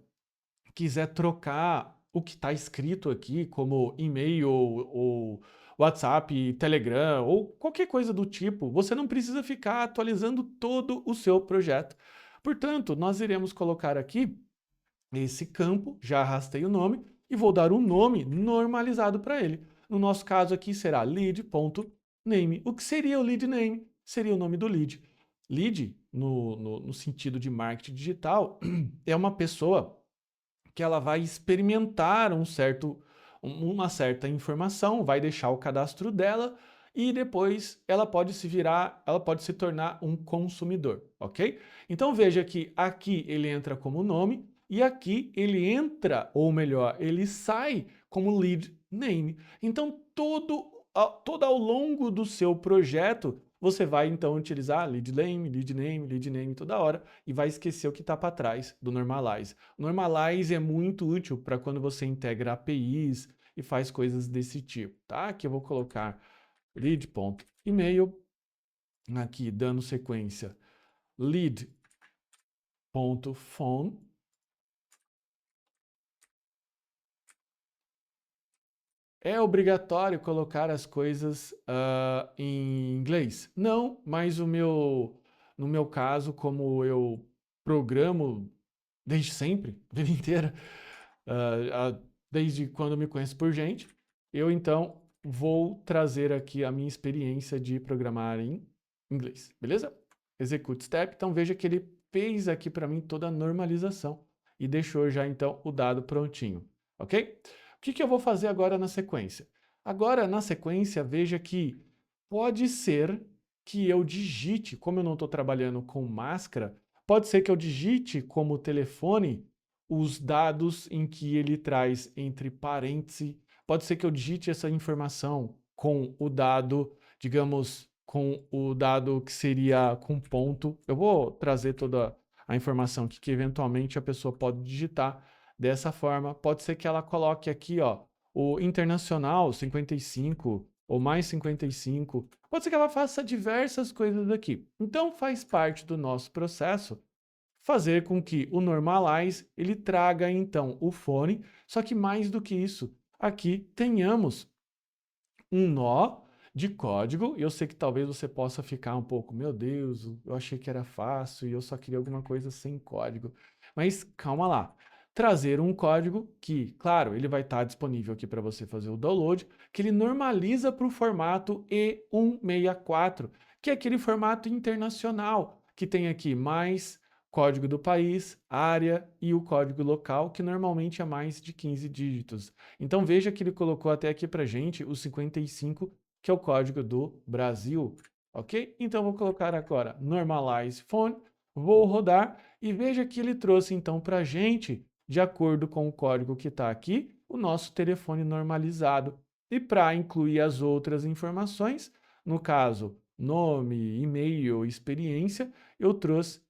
[SPEAKER 1] quiser trocar o que está escrito aqui, como e-mail ou WhatsApp, Telegram ou qualquer coisa do tipo, você não precisa ficar atualizando todo o seu projeto. Portanto, nós iremos colocar aqui esse campo, já arrastei o nome, e vou dar um nome normalizado para ele. No nosso caso aqui será lead.name. O que seria o lead name? Seria o nome do lead. Lead, no sentido de marketing digital, é uma pessoa que ela vai experimentar uma certa informação, vai deixar o cadastro dela e depois ela pode se tornar um consumidor, ok? Então veja que aqui ele entra como nome e aqui ele entra, ou melhor, ele sai como lead name. Então todo ao longo do seu projeto você vai então utilizar lead name, lead name, lead name toda hora e vai esquecer o que está para trás do normalize. O normalize é muito útil para quando você integra APIs e faz coisas desse tipo, tá? Aqui eu vou colocar lead.email, aqui dando sequência lead.phone. É obrigatório colocar as coisas em inglês? Não, mas no meu caso, como eu programo desde sempre, a vida inteira, desde quando eu me conheço por gente, eu então vou trazer aqui a minha experiência de programar em inglês, beleza? Execute step, então veja que ele fez aqui para mim toda a normalização e deixou já então o dado prontinho, ok? O que eu vou fazer agora na sequência? Agora, na sequência, veja que pode ser que eu digite, como eu não estou trabalhando com máscara, pode ser que eu digite como telefone os dados em que ele traz entre parênteses. Pode ser que eu digite essa informação com o dado, digamos, com o dado que seria com ponto. Eu vou trazer toda a informação que eventualmente a pessoa pode digitar dessa forma. Pode ser que ela coloque aqui, ó, o internacional 55 ou mais 55. Pode ser que ela faça diversas coisas aqui. Então faz parte do nosso processo fazer com que o normalize ele traga então o fone, só que mais do que isso, aqui tenhamos um nó de código, e eu sei que talvez você possa ficar um pouco, meu Deus, eu achei que era fácil e eu só queria alguma coisa sem código. Mas calma lá. trazer um código que, claro, ele vai estar disponível aqui para você fazer o download, que ele normaliza para o formato E164, que é aquele formato internacional, que tem aqui mais código do país, área e o código local, que normalmente é mais de 15 dígitos. Então veja que ele colocou até aqui para gente o 55, que é o código do Brasil, ok? Então vou colocar agora Normalize Phone, vou rodar e veja que ele trouxe então para a gente, de acordo com o código que está aqui, o nosso telefone normalizado. E para incluir as outras informações, no caso, nome, e-mail, experiência, eu trouxe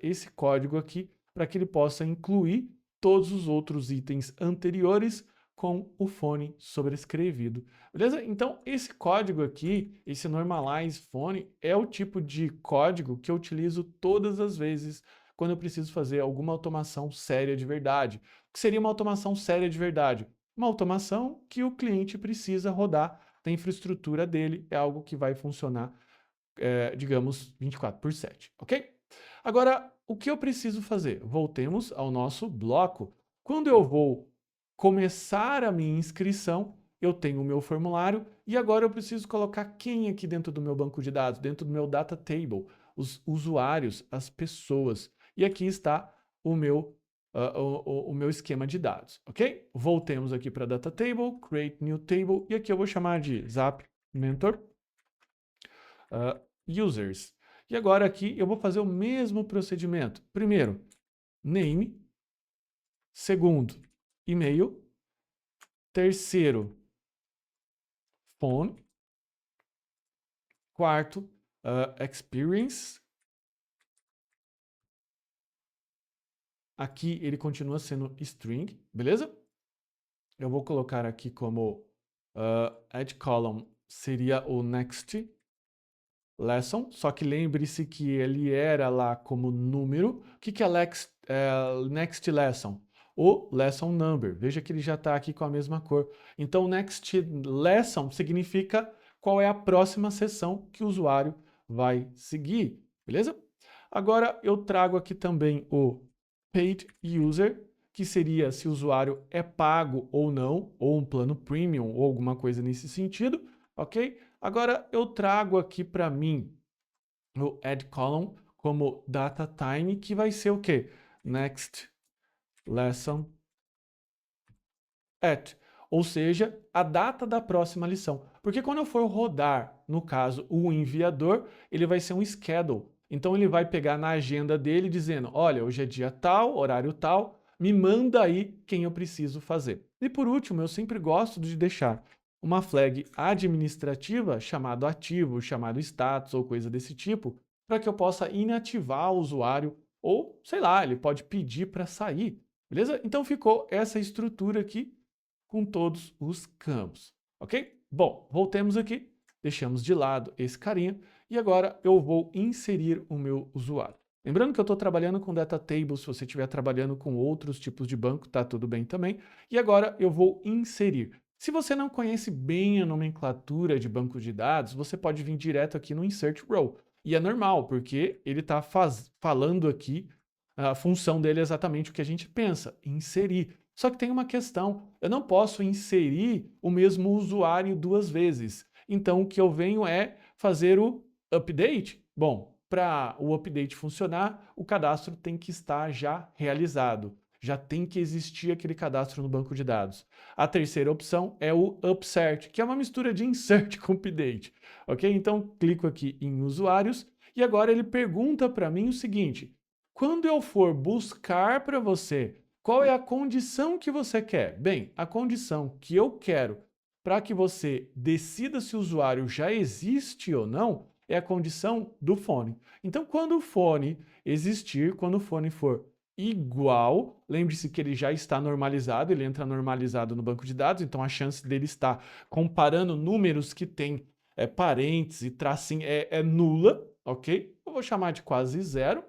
[SPEAKER 1] esse código aqui para que ele possa incluir todos os outros itens anteriores com o fone sobrescrevido. Beleza? Então, esse código aqui, esse Normalize Phone, é o tipo de código que eu utilizo todas as vezes quando eu preciso fazer alguma automação séria de verdade. O que seria uma automação séria de verdade? Uma automação que o cliente precisa rodar na infraestrutura dele, é algo que vai funcionar, digamos, 24/7, ok? Agora, o que eu preciso fazer? Voltemos ao nosso bloco. Quando eu vou começar a minha inscrição, eu tenho o meu formulário e agora eu preciso colocar quem aqui dentro do meu banco de dados, dentro do meu data table, os usuários, as pessoas. E aqui está o meu, o meu esquema de dados, ok? Voltemos aqui para Data Table, Create New Table, e aqui eu vou chamar de Zap Mentor Users. E agora aqui eu vou fazer o mesmo procedimento. Primeiro, name. Segundo, e-mail. Terceiro, phone. Quarto, experience. Aqui ele continua sendo string, beleza? Eu vou colocar aqui como add column seria o next lesson, só que lembre-se que ele era lá como número. O que é next lesson? O lesson number. Veja que ele já está aqui com a mesma cor. Então, next lesson significa qual é a próxima sessão que o usuário vai seguir, beleza? Agora, eu trago aqui também o paid user, que seria se o usuário é pago ou não, ou um plano premium, ou alguma coisa nesse sentido, ok? Agora eu trago aqui para mim o add column como data time, que vai ser o quê? Next lesson at, ou seja, a data da próxima lição. Porque quando eu for rodar, no caso, o enviador, ele vai ser um schedule. Então ele vai pegar na agenda dele dizendo, olha, hoje é dia tal, horário tal, me manda aí quem eu preciso fazer. E por último, eu sempre gosto de deixar uma flag administrativa chamado ativo, chamado status ou coisa desse tipo, para que eu possa inativar o usuário ou, sei lá, ele pode pedir para sair, beleza? Então ficou essa estrutura aqui com todos os campos, ok? Bom, voltemos aqui, deixamos de lado esse carinha e agora eu vou inserir o meu usuário. Lembrando que eu estou trabalhando com data tables, se você estiver trabalhando com outros tipos de banco, tá tudo bem também. E agora eu vou inserir. Se você não conhece bem a nomenclatura de banco de dados, você pode vir direto aqui no Insert Row. E é normal, porque ele está falando aqui, a função dele é exatamente o que a gente pensa, inserir. Só que tem uma questão, eu não posso inserir o mesmo usuário duas vezes. Então o que eu venho é fazer o update. Bom, para o update funcionar, o cadastro tem que estar já realizado. Já tem que existir aquele cadastro no banco de dados. A terceira opção é o upsert, que é uma mistura de insert com update. Ok? Então, clico aqui em usuários e agora ele pergunta para mim o seguinte, quando eu for buscar para você, qual é a condição que você quer? Bem, a condição que eu quero para que você decida se o usuário já existe ou não é a condição do fone. Então, quando o fone existir, quando o fone for igual, lembre-se que ele já está normalizado, ele entra normalizado no banco de dados, então a chance dele estar comparando números que têm parentes e tracinho é nula, ok? Eu vou chamar de quase zero.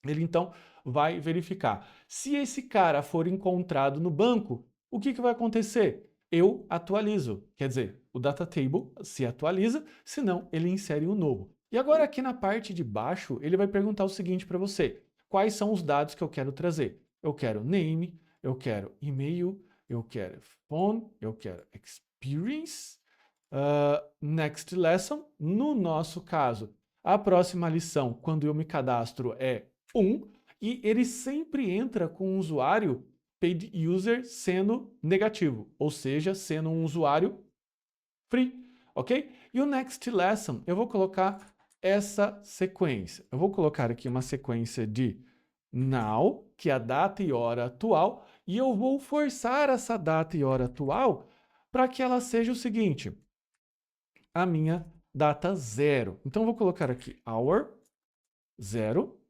[SPEAKER 1] Ele então vai verificar. Se esse cara for encontrado no banco, o que vai acontecer? Eu atualizo, quer dizer, o data table se atualiza, senão ele insere um novo. E agora aqui na parte de baixo, ele vai perguntar o seguinte para você, quais são os dados que eu quero trazer? eu quero name, eu quero e-mail, eu quero phone, eu quero experience, next lesson. No nosso caso, a próxima lição, quando eu me cadastro, é 1, e ele sempre entra com um usuário paid user sendo negativo, ou seja, sendo um usuário free, ok? E o next lesson, eu vou colocar essa sequência. Eu vou colocar aqui uma sequência de now, que é a data e hora atual, e eu vou forçar essa data e hora atual para que ela seja o seguinte, a minha data 0. Então, eu vou colocar aqui hour 0.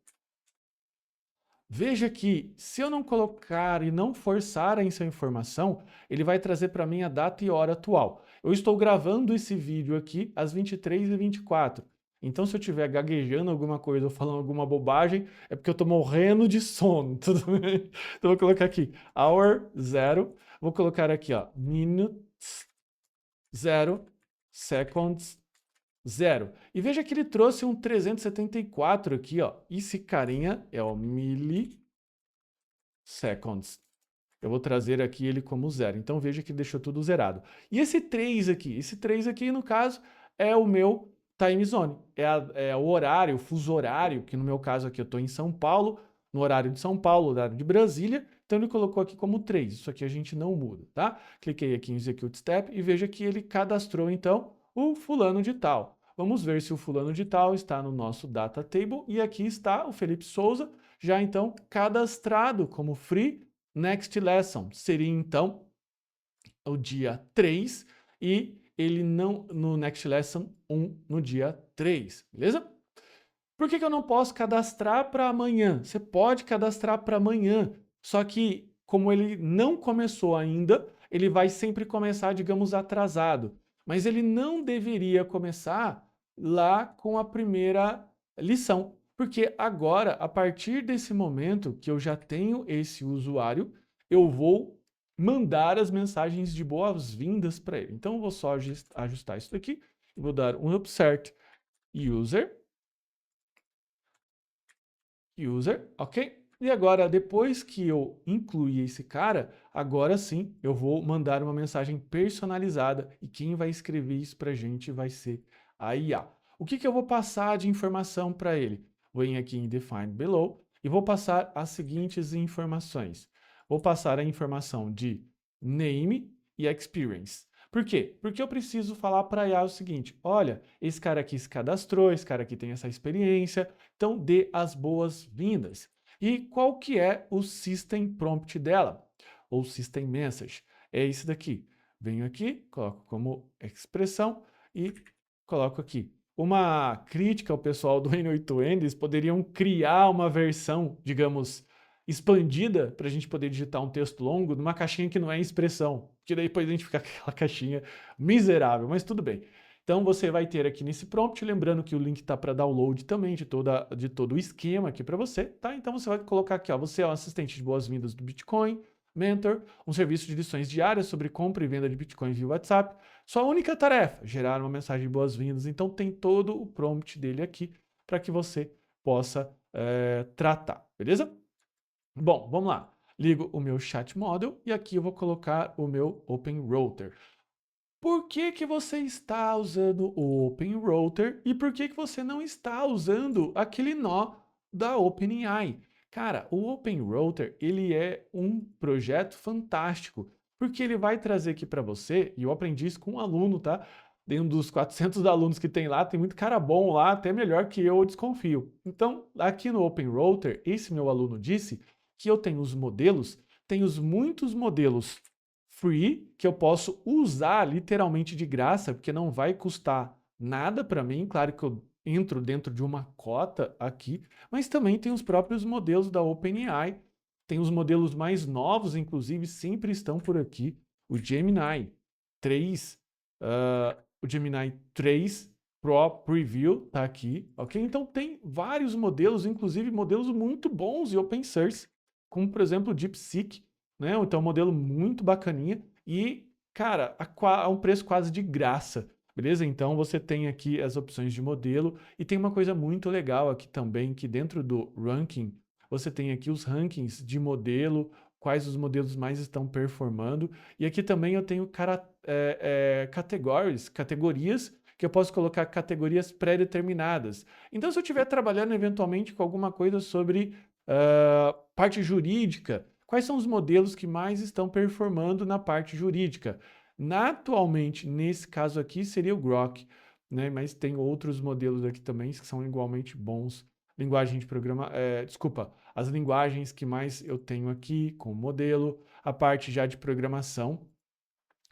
[SPEAKER 1] Veja que, se eu não colocar e não forçar essa informação, ele vai trazer para mim a data e hora atual. Eu estou gravando esse vídeo aqui às 23h24. Então, se eu estiver gaguejando alguma coisa ou falando alguma bobagem, é porque eu estou morrendo de sono, tudo bem? Então, eu vou colocar aqui hour 0, vou colocar aqui, ó, minutes 0, seconds 0. E veja que ele trouxe um 374 aqui, ó. Esse carinha é o milliseconds. Eu vou trazer aqui ele como 0. Então veja que deixou tudo zerado. E esse 3 aqui, no caso, é o meu time zone. É o horário, o fuso horário, que no meu caso aqui eu estou em São Paulo, no horário de São Paulo, horário de Brasília. Então ele colocou aqui como 3. Isso aqui a gente não muda, tá? Cliquei aqui em Execute Step e veja que ele cadastrou, então, o fulano de tal. Vamos ver se o fulano de tal está no nosso data table. E aqui está o Felipe Souza, já então cadastrado como free next lesson. Seria então o dia 3 e ele não no next lesson 1 no dia 3, beleza? Por que eu não posso cadastrar para amanhã? Você pode cadastrar para amanhã, só que como ele não começou ainda, ele vai sempre começar, digamos, atrasado. Mas ele não deveria começar lá com a primeira lição, porque agora, a partir desse momento que eu já tenho esse usuário, eu vou mandar as mensagens de boas-vindas para ele. Então, eu vou só ajustar isso aqui, vou dar um upsert user, ok? E agora, depois que eu incluir esse cara, agora sim eu vou mandar uma mensagem personalizada e quem vai escrever isso para a gente vai ser a IA. O que eu vou passar de informação para ele? Vou vir aqui em Define Below e vou passar as seguintes informações. Vou passar a informação de name e experience. Por quê? Porque eu preciso falar para a IA o seguinte, olha, esse cara aqui se cadastrou, esse cara aqui tem essa experiência, então dê as boas-vindas. E qual que é o System Prompt dela? Ou System Message? É esse daqui. Venho aqui, coloco como expressão e coloco aqui. Uma crítica ao pessoal do N8N, eles poderiam criar uma versão, digamos, expandida para a gente poder digitar um texto longo numa caixinha que não é em expressão, que daí depois a gente fica com aquela caixinha miserável, mas tudo bem. Então você vai ter aqui nesse prompt, lembrando que o link está para download também de todo o esquema aqui para você, tá? Então você vai colocar aqui, ó, você é um assistente de boas-vindas do Bitcoin, Mentor, um serviço de lições diárias sobre compra e venda de Bitcoin via WhatsApp. Sua única tarefa, gerar uma mensagem de boas-vindas. Então tem todo o prompt dele aqui para que você possa tratar, beleza? Bom, vamos lá. Ligo o meu chat model e aqui eu vou colocar o meu Open Router. Por que que você está usando o Open Router e por que que você não está usando aquele nó da OpenAI? Cara, o Open Router, ele é um projeto fantástico, porque ele vai trazer aqui para você, e eu aprendi isso com um aluno, tá? Dentro dos 400 alunos que tem lá, tem muito cara bom lá, até melhor que eu desconfio. Então, aqui no Open Router, esse meu aluno disse que eu tenho os modelos, tenho muitos modelos free, que eu posso usar literalmente de graça, porque não vai custar nada para mim. Claro que eu entro dentro de uma cota aqui, mas também tem os próprios modelos da OpenAI. Tem os modelos mais novos, inclusive, sempre estão por aqui. O Gemini 3, o Gemini 3 Pro Preview está aqui, ok? Então tem vários modelos, inclusive modelos muito bons e open source, como por exemplo o DeepSeek, né? Então, um modelo muito bacaninha e, cara, a um preço quase de graça, beleza? Então, você tem aqui as opções de modelo e tem uma coisa muito legal aqui também, que dentro do ranking você tem aqui os rankings de modelo, quais os modelos mais estão performando. E aqui também eu tenho categorias, que eu posso colocar categorias pré-determinadas. Então, se eu estiver trabalhando eventualmente com alguma coisa sobre parte jurídica, quais são os modelos que mais estão performando na parte jurídica? Atualmente, nesse caso aqui, seria o Grok, né? Mas tem outros modelos aqui também que são igualmente bons. Linguagem de programa, desculpa, as linguagens que mais eu tenho aqui com o modelo, a parte já de programação,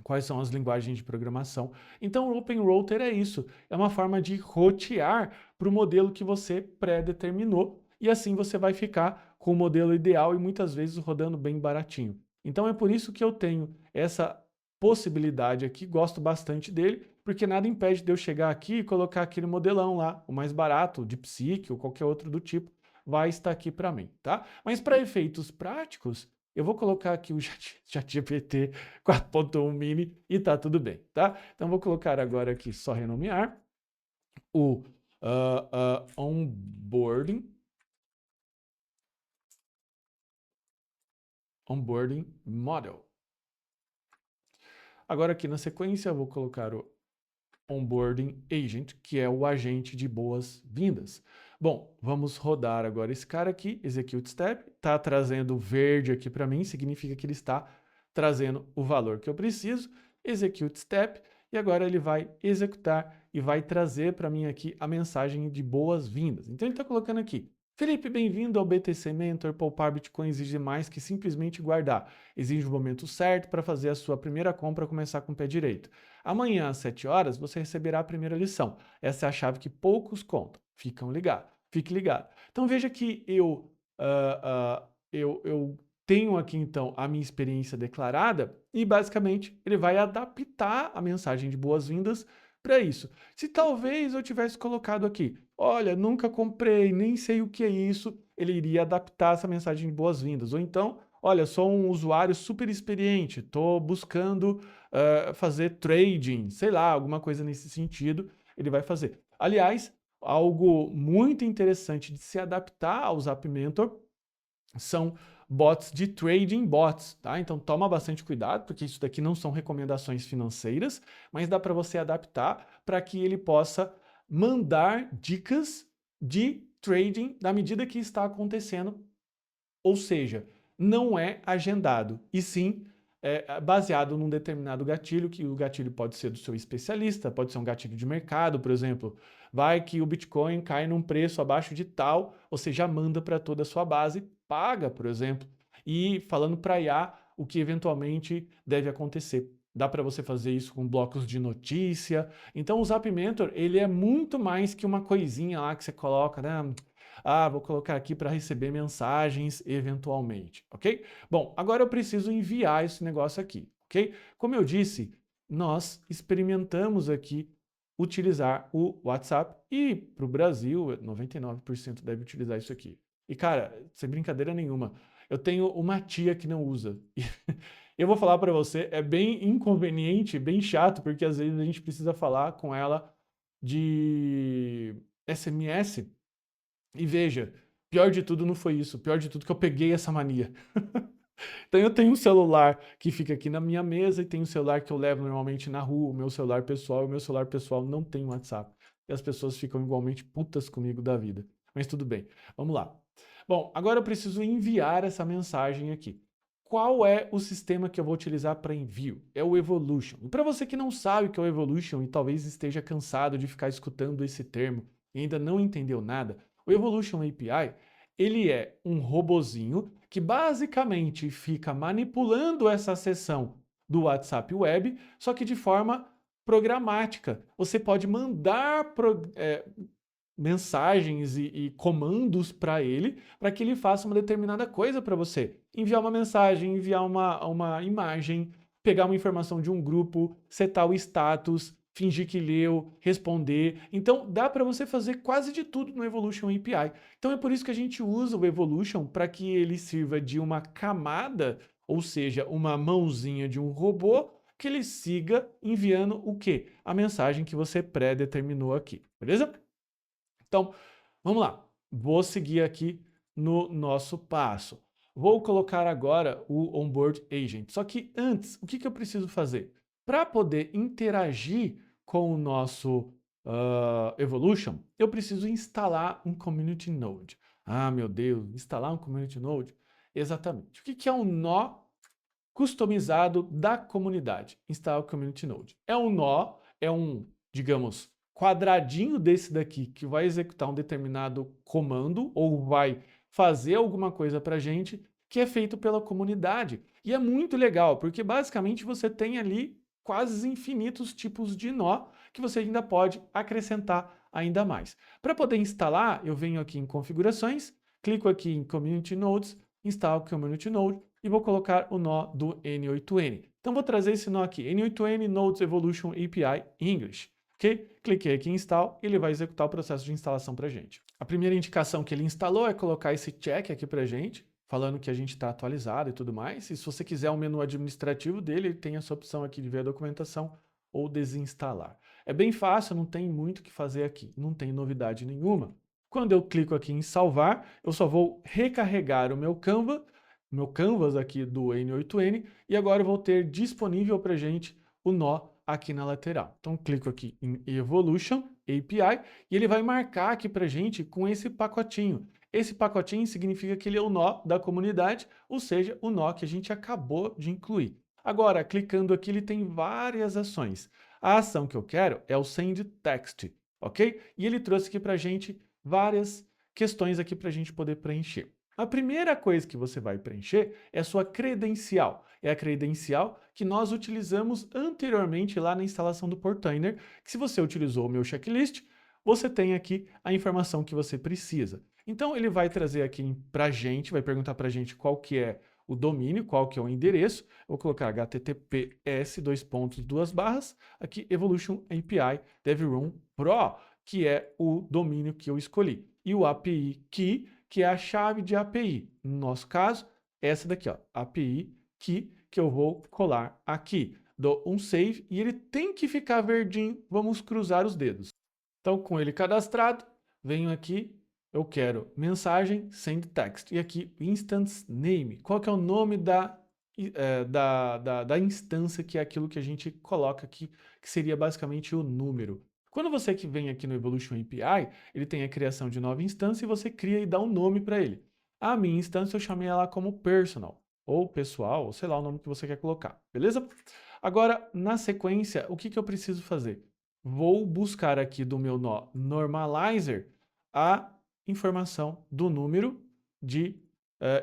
[SPEAKER 1] quais são as linguagens de programação. Então, o Open Router é isso, é uma forma de rotear para o modelo que você pré-determinou, e assim você vai ficar com o modelo ideal e muitas vezes rodando bem baratinho. Então, é por isso que eu tenho essa possibilidade aqui, gosto bastante dele, porque nada impede de eu chegar aqui e colocar aquele modelão lá, o mais barato, o DeepSeek ou qualquer outro do tipo, vai estar aqui para mim, tá? Mas para efeitos práticos, eu vou colocar aqui o ChatGPT 4.1 mini e tá tudo bem, tá? Então vou colocar agora aqui só renomear o onboarding model. Agora aqui na sequência eu vou colocar o onboarding agent, que é o agente de boas-vindas. Bom, vamos rodar agora esse cara aqui, execute step, está trazendo verde aqui para mim, significa que ele está trazendo o valor que eu preciso, execute step, e agora ele vai executar e vai trazer para mim aqui a mensagem de boas-vindas. Então ele está colocando aqui, Felipe, bem-vindo ao BTC Mentor. Poupar Bitcoin exige mais que simplesmente guardar. Exige o momento certo para fazer a sua primeira compra começar com o pé direito. Amanhã, às 7 horas, você receberá a primeira lição. Essa é a chave que poucos contam. Fique ligado. Então veja que eu tenho aqui então a minha experiência declarada e basicamente ele vai adaptar a mensagem de boas-vindas para isso. Se talvez eu tivesse colocado aqui, olha, nunca comprei, nem sei o que é isso, ele iria adaptar essa mensagem de boas-vindas. Ou então, olha, sou um usuário super experiente, estou buscando fazer trading, sei lá, alguma coisa nesse sentido, ele vai fazer. Aliás, algo muito interessante de se adaptar ao Zap Mentor são bots de trading bots, tá? Então toma bastante cuidado, porque isso daqui não são recomendações financeiras, mas dá para você adaptar para que ele possa mandar dicas de trading na medida que está acontecendo, ou seja, não é agendado, e sim baseado num determinado gatilho, que o gatilho pode ser do seu especialista, pode ser um gatilho de mercado, por exemplo. Vai que o Bitcoin cai num preço abaixo de tal, você já manda para toda a sua base, paga, por exemplo, e falando para IA o que eventualmente deve acontecer. Dá para você fazer isso com blocos de notícia. Então o Zap Mentor, ele é muito mais que uma coisinha lá que você coloca, né? Ah, vou colocar aqui para receber mensagens eventualmente, ok? Bom, agora eu preciso enviar esse negócio aqui, ok? Como eu disse, nós experimentamos aqui utilizar o WhatsApp e para o Brasil, 99% deve utilizar isso aqui. E cara, sem brincadeira nenhuma, eu tenho uma tia que não usa. Eu vou falar para você, é bem inconveniente, bem chato, porque às vezes a gente precisa falar com ela de SMS. E veja, pior de tudo não foi isso, pior de tudo que eu peguei essa mania. Então eu tenho um celular que fica aqui na minha mesa e tenho um celular que eu levo normalmente na rua, o meu celular pessoal não tem WhatsApp. E as pessoas ficam igualmente putas comigo da vida. Mas tudo bem, vamos lá. Bom, agora eu preciso enviar essa mensagem aqui. Qual é o sistema que eu vou utilizar para envio? É o Evolution. E para você que não sabe o que é o Evolution e talvez esteja cansado de ficar escutando esse termo e ainda não entendeu nada, o Evolution API, ele é um robozinho que basicamente fica manipulando essa seção do WhatsApp Web, só que de forma programática. Você pode mandar mensagens e comandos para ele, para que ele faça uma determinada coisa para você. Enviar uma mensagem, enviar uma imagem, pegar uma informação de um grupo, setar o status, fingir que leu, responder. Então dá para você fazer quase de tudo no Evolution API. Então é por isso que a gente usa o Evolution para que ele sirva de uma camada, ou seja, uma mãozinha de um robô que ele siga enviando o quê? A mensagem que você pré-determinou aqui, beleza? Então, vamos lá. Vou seguir aqui no nosso passo. Vou colocar agora o Onboard Agent. Só que antes, o que eu preciso fazer? Para poder interagir com o nosso Evolution, eu preciso instalar um Community Node. Ah, meu Deus, instalar um Community Node? Exatamente. O que é um nó customizado da comunidade? Install Community Node. É um nó, é um, digamos, quadradinho desse daqui que vai executar um determinado comando ou vai fazer alguma coisa para a gente que é feito pela comunidade. E é muito legal, porque basicamente você tem ali quase infinitos tipos de nó que você ainda pode acrescentar ainda mais. Para poder instalar, eu venho aqui em configurações, clico aqui em Community Nodes, instalo Community Node e vou colocar o nó do N8N. Então vou trazer esse nó aqui, N8N Nodes Evolution API English. Ok? Cliquei aqui em Install e ele vai executar o processo de instalação para a gente. A primeira indicação que ele instalou é colocar esse check aqui para a gente, falando que a gente está atualizado e tudo mais. E se você quiser o menu administrativo dele, ele tem essa opção aqui de ver a documentação ou desinstalar. É bem fácil, não tem muito o que fazer aqui, não tem novidade nenhuma. Quando eu clico aqui em salvar, eu só vou recarregar o meu canvas aqui do N8N e agora eu vou ter disponível para a gente o nó aqui na lateral. Então clico aqui em Evolution API e ele vai marcar aqui para a gente com esse pacotinho. Esse pacotinho significa que ele é o nó da comunidade, ou seja, o nó que a gente acabou de incluir. Agora, clicando aqui, ele tem várias ações. A ação que eu quero é o Send Text, ok? E ele trouxe aqui para a gente várias questões aqui para a gente poder preencher. A primeira coisa que você vai preencher é a sua credencial. É a credencial que nós utilizamos anteriormente lá na instalação do Portainer, que se você utilizou o meu checklist, você tem aqui a informação que você precisa. Então ele vai trazer aqui para a gente, vai perguntar para a gente qual que é o domínio, qual que é o endereço. Eu vou colocar https aqui Evolution API DevRoom Pro, que é o domínio que eu escolhi. E o API Key, que é a chave de API. No nosso caso, essa daqui, ó, API Key, que eu vou colar aqui. Dou um save e ele tem que ficar verdinho. Vamos cruzar os dedos. Então, com ele cadastrado, venho aqui, eu quero mensagem send text. E aqui, instance name. Qual que é o nome da instância, que é aquilo que a gente coloca aqui, que seria basicamente o número. Quando você que vem aqui no Evolution API, ele tem a criação de nova instância e você cria e dá um nome para ele. A minha instância eu chamei ela como personal, ou pessoal, ou sei lá o nome que você quer colocar, beleza? Agora, na sequência, o que eu preciso fazer? Vou buscar aqui do meu nó normalizer a informação do número de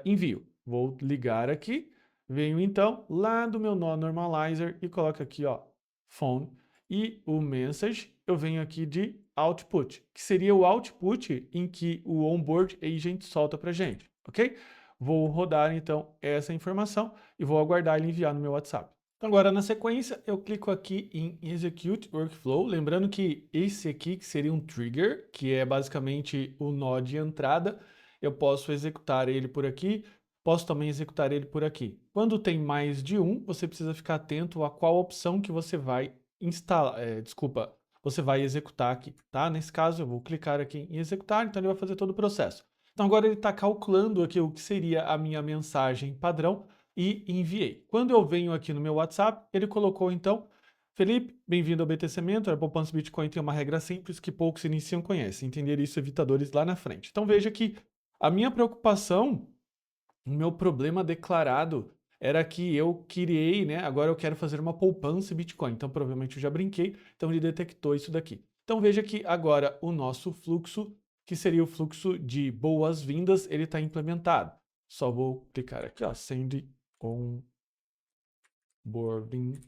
[SPEAKER 1] envio. Vou ligar aqui, venho então lá do meu nó normalizer e coloco aqui, ó, phone, e o message eu venho aqui de output, que seria o output em que o onboard agent solta para gente, ok? Vou rodar então essa informação e vou aguardar ele enviar no meu WhatsApp. Então, agora, na sequência, eu clico aqui em Execute Workflow, lembrando que esse aqui que seria um trigger, que é basicamente o nó de entrada, eu posso executar ele por aqui, posso também executar ele por aqui. Quando tem mais de um, você precisa ficar atento a qual opção que você vai instalar, você vai executar aqui, tá? Nesse caso, eu vou clicar aqui em executar, então ele vai fazer todo o processo. Então, agora ele está calculando aqui o que seria a minha mensagem padrão, e enviei. Quando eu venho aqui no meu WhatsApp, ele colocou então: Felipe, bem-vindo ao BTC Mentor. A poupança Bitcoin tem uma regra simples que poucos iniciam conhecem. Entender isso evita dores lá na frente. Então veja que a minha preocupação, o meu problema declarado era que eu criei, né? Agora eu quero fazer uma poupança Bitcoin. Então provavelmente eu já brinquei, então ele detectou isso daqui. Então veja que agora o nosso fluxo, que seria o fluxo de boas-vindas, ele está implementado. Só vou clicar aqui, ó, send onboarding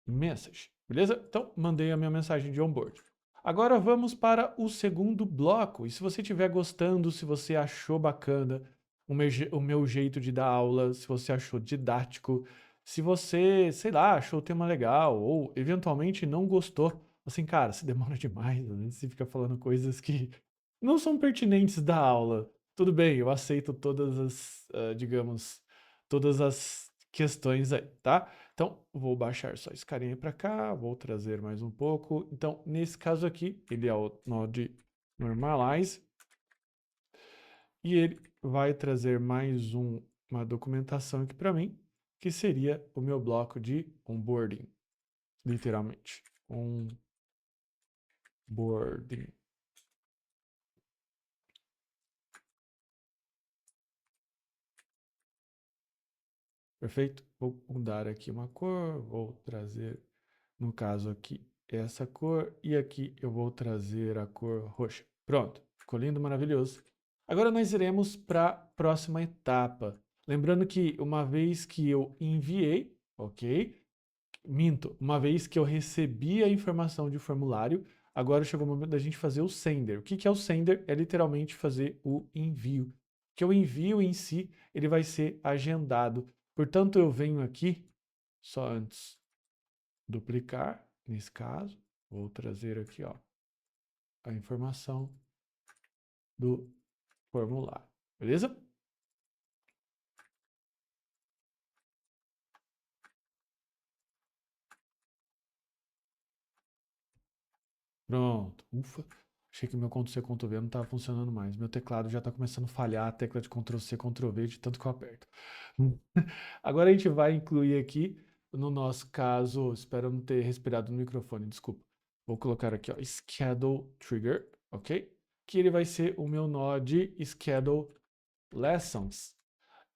[SPEAKER 1] message, beleza? Então, mandei a minha mensagem de onboard. Agora vamos para o segundo bloco. E se você estiver gostando, se você achou bacana o meu jeito de dar aula, se você achou didático, se você, sei lá, achou o tema legal ou eventualmente não gostou, assim, cara, se demora demais, às vezes você fica falando coisas que não são pertinentes da aula. Tudo bem, eu aceito todas as, digamos, todas as questões aí, tá? Então, vou baixar só esse carinha para cá, vou trazer mais um pouco. Então, nesse caso aqui, ele é o nó de normalize. e ele vai trazer mais uma documentação aqui para mim, que seria o meu bloco de onboarding, literalmente. Onboarding. Perfeito? Vou mudar aqui uma cor, vou trazer, no caso aqui, essa cor, e aqui eu vou trazer a cor roxa. Pronto, ficou lindo, maravilhoso. Agora nós iremos para a próxima etapa. Lembrando que uma vez que eu enviei, ok? Minto, uma vez que eu recebi a informação de formulário, agora chegou o momento da gente fazer o sender. O que que é o sender? É literalmente fazer o envio. Que o envio em si, ele vai ser agendado. Portanto, eu venho aqui, só antes, duplicar, nesse caso, vou trazer aqui, ó, a informação do formulário, beleza? Pronto, ufa. Achei que meu Ctrl+C, Ctrl+V não estava funcionando mais. Meu teclado já está começando a falhar, a tecla de Ctrl+C, Ctrl+V, de tanto que eu aperto. Agora a gente vai incluir aqui, no nosso caso, espero não ter respirado no microfone, desculpa. Vou colocar aqui, ó, Schedule Trigger, ok? Que ele vai ser o meu nó de Schedule Lessons.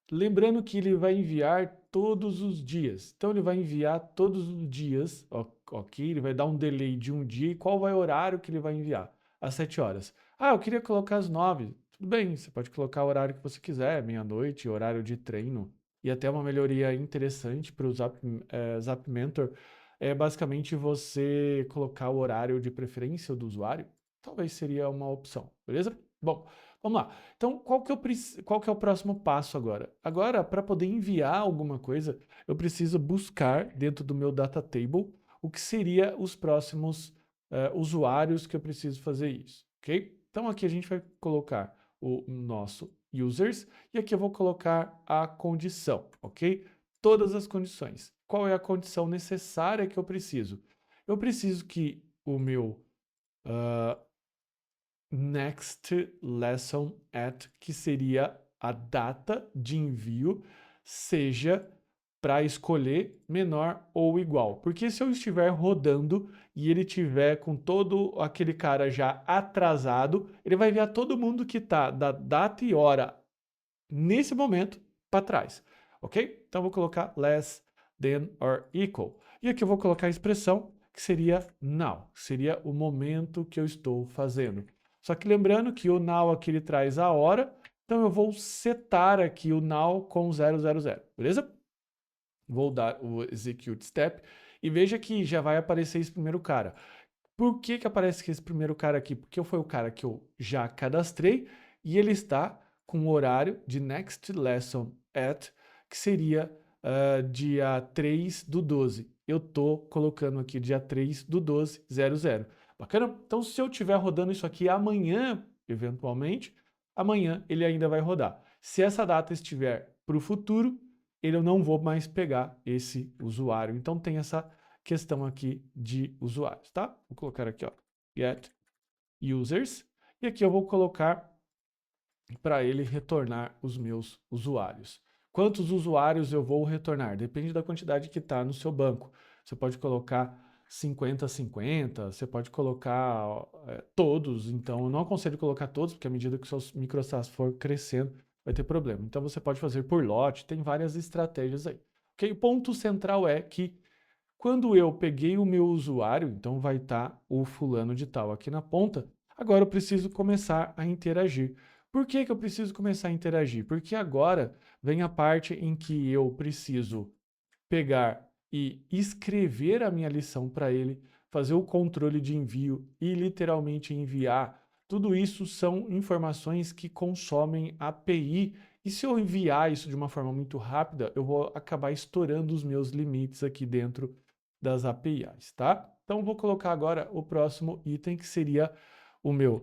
[SPEAKER 1] Lembrando que ele vai enviar todos os dias. Então ele vai enviar todos os dias, ok? Ele vai dar um delay de um dia. E qual vai o horário que ele vai enviar? Às 7 horas. Ah, eu queria colocar às 9. Tudo bem, você pode colocar o horário que você quiser, meia-noite, horário de treino. E até uma melhoria interessante para o Zap Mentor é basicamente você colocar o horário de preferência do usuário. Talvez seria uma opção, beleza? Bom, vamos lá. Então, qual que é o próximo passo agora? Agora, para poder enviar alguma coisa, eu preciso buscar dentro do meu data table o que seria os próximos usuários que eu preciso fazer isso, ok? Então, aqui a gente vai colocar o nosso users e aqui eu vou colocar a condição, ok? Todas as condições. Qual é a condição necessária que eu preciso? Eu preciso que o meu next lesson at, que seria a data de envio, seja para escolher menor ou igual. Porque se eu estiver rodando e ele tiver com todo aquele cara já atrasado, ele vai enviar todo mundo que está da data e hora nesse momento para trás, ok? Então vou colocar less than or equal. E aqui eu vou colocar a expressão que seria now, que seria o momento que eu estou fazendo. Só que lembrando que o now aqui ele traz a hora, então eu vou setar aqui o now com 000, beleza? Vou dar o execute step e veja que já vai aparecer esse primeiro cara. Por que que aparece esse primeiro cara aqui? Porque foi o cara que eu já cadastrei e ele está com o horário de next lesson at, que seria dia 3/12. Eu estou colocando aqui dia 3/12, 00. Bacana? Então, se eu estiver rodando isso aqui amanhã, eventualmente, amanhã ele ainda vai rodar. Se essa data estiver para o futuro, eu não vou mais pegar esse usuário. Então, tem essa questão aqui de usuários, tá? Vou colocar aqui, ó, get users, e aqui eu vou colocar para ele retornar os meus usuários. Quantos usuários eu vou retornar? Depende da quantidade que está no seu banco. Você pode colocar 50/50, você pode colocar todos, então eu não aconselho colocar todos, porque à medida que o seu microsas for crescendo, vai ter problema. Então você pode fazer por lote, tem várias estratégias aí. Okay? O ponto central é que quando eu peguei o meu usuário, então vai estar o fulano de tal aqui na ponta, agora eu preciso começar a interagir. Por que que eu preciso começar a interagir? Porque agora vem a parte em que eu preciso pegar e escrever a minha lição para ele, fazer o controle de envio e literalmente enviar. Tudo isso são informações que consomem API. E se eu enviar isso de uma forma muito rápida, eu vou acabar estourando os meus limites aqui dentro das APIs, tá? Então, vou colocar agora o próximo item, que seria o meu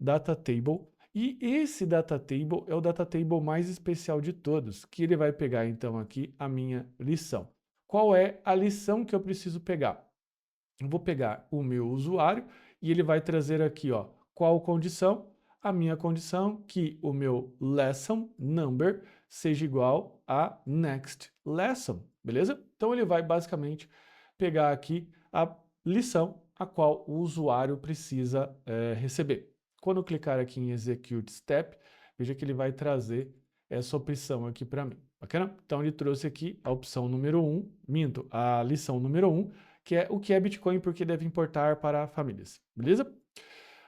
[SPEAKER 1] data table. E esse data table é o data table mais especial de todos, que ele vai pegar então aqui a minha lição. Qual é a lição que eu preciso pegar? Eu vou pegar o meu usuário e ele vai trazer aqui, ó, qual condição? a minha condição que o meu lesson number seja igual a next lesson, beleza? Então ele vai basicamente pegar aqui a lição a qual o usuário precisa receber. Quando eu clicar aqui em Execute Step, veja que ele vai trazer essa opção aqui para mim, bacana? Então ele trouxe aqui a opção número 1, a lição número 1, que é o que é Bitcoin e por que deve importar para famílias, beleza?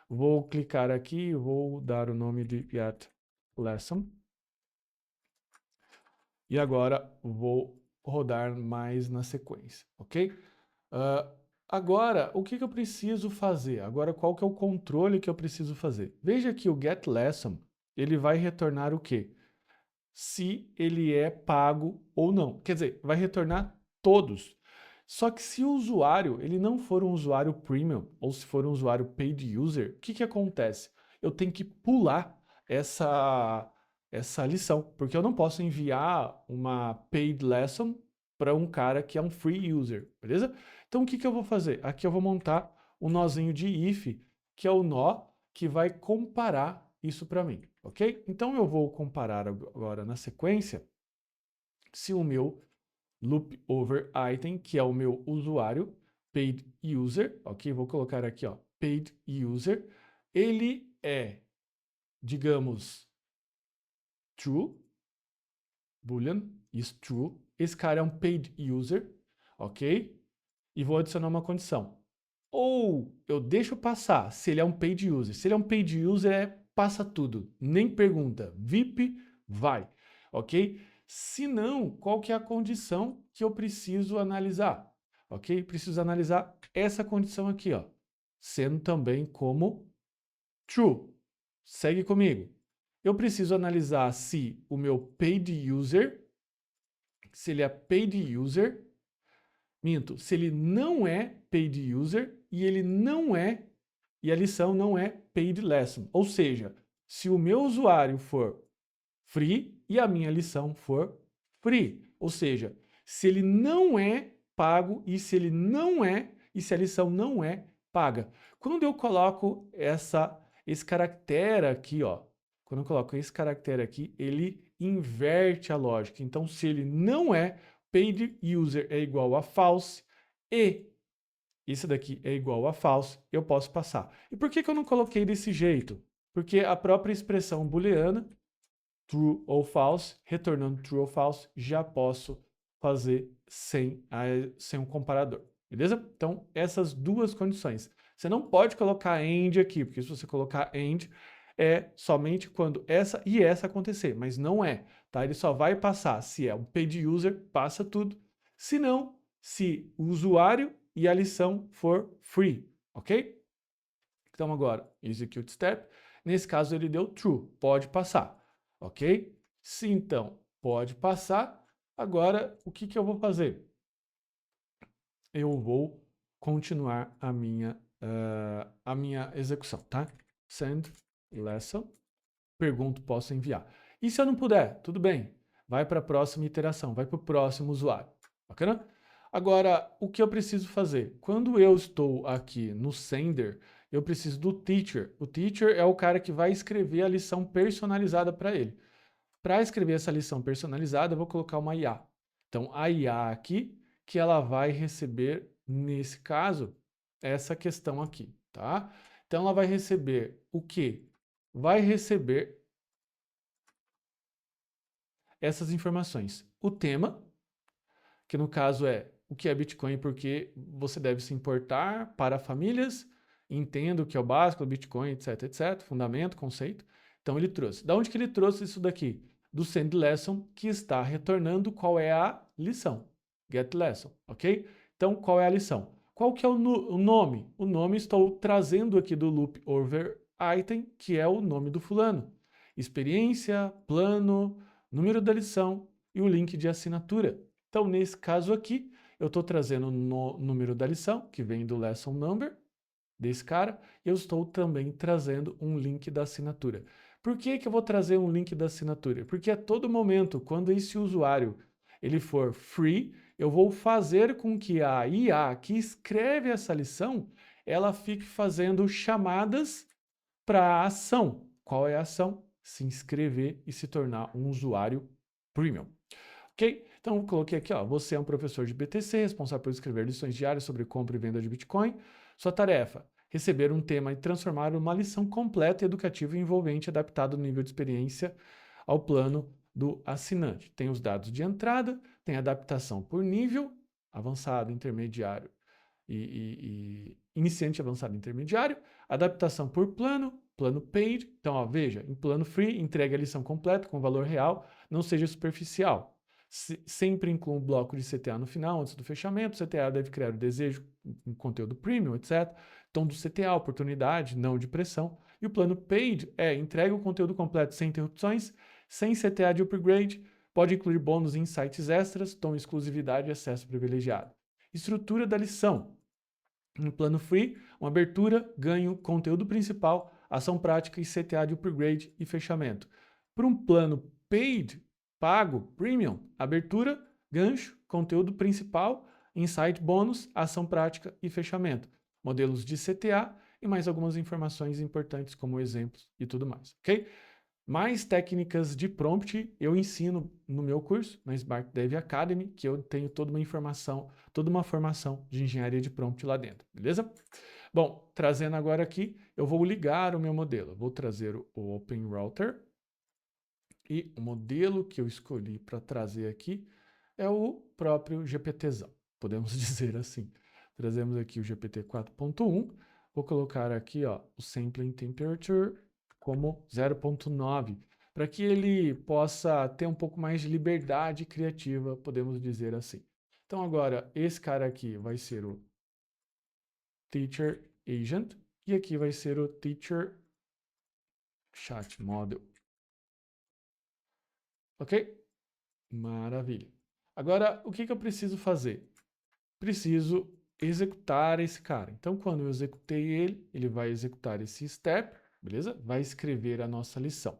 [SPEAKER 1] Vou clicar aqui, vou dar o nome de Get Lesson. E agora vou rodar mais na sequência, ok? Agora, o que eu preciso fazer? Agora, qual que é o controle que eu preciso fazer? Veja que o Get Lesson, ele vai retornar o quê? Se ele é pago ou não. Quer dizer, vai retornar todos. Só que se o usuário ele não for um usuário premium ou se for um usuário paid user, o que acontece? Eu tenho que pular essa lição, porque eu não posso enviar uma paid lesson para um cara que é um free user, beleza? Então o que eu vou fazer? Aqui eu vou montar um nozinho de if, que é o nó que vai comparar isso para mim, ok? Então eu vou comparar agora na sequência se o meu loop over item, que é o meu usuário, paid user, ok? Vou colocar aqui, ó, paid user, ele é, digamos, true, boolean, is true. Esse cara é um paid user, ok? E vou adicionar uma condição. Ou eu deixo passar se ele é um paid user. Se ele é um paid user, passa tudo, nem pergunta. VIP, vai, ok? Se não, qual que é a condição que eu preciso analisar? Ok? Preciso analisar essa condição aqui, ó, sendo também como true. Segue comigo. Eu preciso analisar se o meu paid user, se ele é paid user, minto, se ele não é paid user e ele não é, e a lição não é paid lesson. Ou seja, se o meu usuário for free e a minha lição for free. Ou seja, se ele não é pago e se ele não é, e se a lição não é paga. Quando eu coloco esse caractere aqui, ó, quando eu coloco esse caractere aqui, ele inverte a lógica. Então, se ele não é, paid user é igual a false e isso daqui é igual a false, eu posso passar. E por que eu não coloquei desse jeito? Porque a própria expressão booleana, true ou false, retornando true ou false, já posso fazer sem um comparador, beleza? Então, essas duas condições. Você não pode colocar AND aqui, porque se você colocar AND, é somente quando essa e essa acontecer, mas não é, tá? Ele só vai passar se é um paid user, passa tudo, se não, se o usuário e a lição for free, ok? Então agora, execute step, nesse caso ele deu true, pode passar, ok? Se então pode passar, agora o que eu vou fazer? Eu vou continuar a minha execução, tá? Send lesson, pergunto, posso enviar. E se eu não puder? Tudo bem, vai para a próxima iteração, vai para o próximo usuário, bacana? Agora, o que eu preciso fazer? Quando eu estou aqui no sender, eu preciso do teacher. O teacher é o cara que vai escrever a lição personalizada para ele. Para escrever essa lição personalizada, eu vou colocar uma IA. Então, a IA aqui, que ela vai receber, nesse caso, essa questão aqui, tá? Então, ela vai receber o quê? Vai receber essas informações. O tema, que no caso é o que é Bitcoin, porque você deve se importar para famílias, entenda o que é o básico do Bitcoin, etc, etc, fundamento, conceito. Então ele trouxe. Da onde que ele trouxe isso daqui? Do send lesson, que está retornando qual é a lição. Get lesson, ok? Então, qual é a lição? Qual que é o nome? O nome estou trazendo aqui do loop over item, que é o nome do fulano. Experiência, plano, número da lição e o link de assinatura. Então, nesse caso aqui, eu estou trazendo o número da lição, que vem do lesson number, desse cara, e eu estou também trazendo um link da assinatura. Por que eu vou trazer um link da assinatura? Porque a todo momento, quando esse usuário ele for free, eu vou fazer com que a IA que escreve essa lição, ela fique fazendo chamadas para a ação. qual é a ação? Se inscrever e se tornar um usuário premium. Ok? Então, eu coloquei aqui, ó, você é um professor de BTC, responsável por escrever lições diárias sobre compra e venda de Bitcoin. Sua tarefa, receber um tema e transformar uma lição completa, educativa e envolvente, adaptada no nível de experiência ao plano do assinante. Tem os dados de entrada, tem adaptação por nível, avançado, intermediário e iniciante, avançado, intermediário, adaptação por plano, plano paid. Então, ó, veja, em plano free, entregue a lição completa com valor real, não seja superficial. Sempre inclua um bloco de CTA no final, antes do fechamento. O CTA deve criar o desejo, um conteúdo premium, etc. Tom do CTA, oportunidade, não de pressão. E o plano paid entrega o conteúdo completo sem interrupções, sem CTA de upgrade, pode incluir bônus e insights extras, tom exclusividade e acesso privilegiado. Estrutura da lição. No plano free, uma abertura, ganho, conteúdo principal, ação prática e CTA de upgrade e fechamento. Para um plano paid, pago, premium, abertura, gancho, conteúdo principal, insight bônus, ação prática e fechamento. Modelos de CTA e mais algumas informações importantes como exemplos e tudo mais, ok? Mais técnicas de prompt eu ensino no meu curso, na Smart Dev Academy, que eu tenho toda uma informação, toda uma formação de engenharia de prompt lá dentro, beleza? Bom, trazendo agora aqui, eu vou ligar o meu modelo. Eu vou trazer o Open Router e o modelo que eu escolhi para trazer aqui é o próprio GPTzão, podemos dizer assim. Trazemos aqui o GPT 4.1, vou colocar aqui ó, o Sampling Temperature como 0.9, para que ele possa ter um pouco mais de liberdade criativa, podemos dizer assim. Então agora, esse cara aqui vai ser o Teacher Agent, e aqui vai ser o Teacher Chat Model. Ok? Maravilha. Agora, o que eu preciso fazer? Preciso executar esse cara. Então, quando eu executei ele, ele vai executar esse step, beleza? Vai escrever a nossa lição.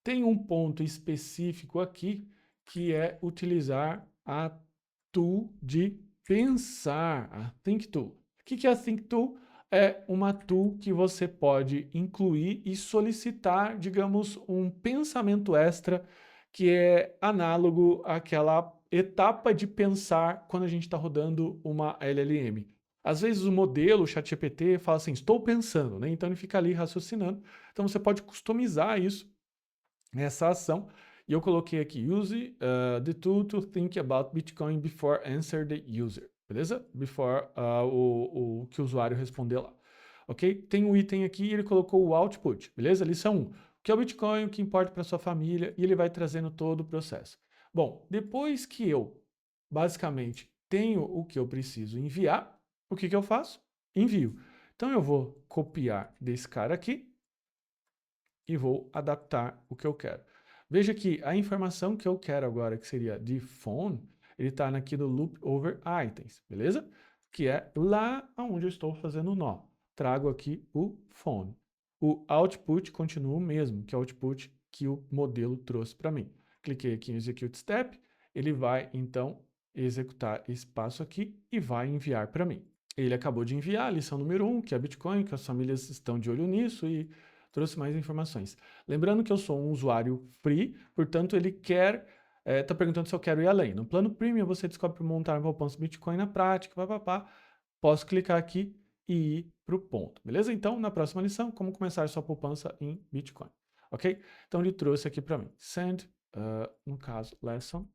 [SPEAKER 1] Tem um ponto específico aqui, que é utilizar a tool de pensar, a Think Tool. O que é a Think Tool? É uma tool que você pode incluir e solicitar, digamos, um pensamento extra, que é análogo àquela etapa de pensar quando a gente está rodando uma LLM. Às vezes o modelo, o ChatGPT, fala assim, estou pensando, né? Então ele fica ali raciocinando. Então você pode customizar isso, essa ação, e eu coloquei aqui, use the tool to think about Bitcoin before answer the user, beleza? Before o que o usuário responder lá, ok? Tem um item aqui, ele colocou o output, beleza? Lição 1, o que é o Bitcoin, o que importa para sua família, e ele vai trazendo todo o processo. Bom, depois que eu, basicamente, tenho o que eu preciso enviar, o que eu faço? Envio. Então eu vou copiar desse cara aqui, e vou adaptar o que eu quero. Veja que a informação que eu quero agora, que seria de phone, ele está aqui no loop over items, beleza? Que é lá onde eu estou fazendo o nó. Trago aqui o phone. O output continua o mesmo, que é o output que o modelo trouxe para mim. Cliquei aqui em Execute Step, ele vai então executar esse passo aqui e vai enviar para mim. Ele acabou de enviar a lição número 1, que é Bitcoin, que as famílias estão de olho nisso e trouxe mais informações. Lembrando que eu sou um usuário free, portanto ele quer, está perguntando se eu quero ir além. No plano premium você descobre montar uma poupança Bitcoin na prática, papapá. Posso clicar aqui e ir para o ponto, beleza? Então, na próxima lição, como começar sua poupança em Bitcoin, ok? Então ele trouxe aqui para mim, send, no caso, lesson,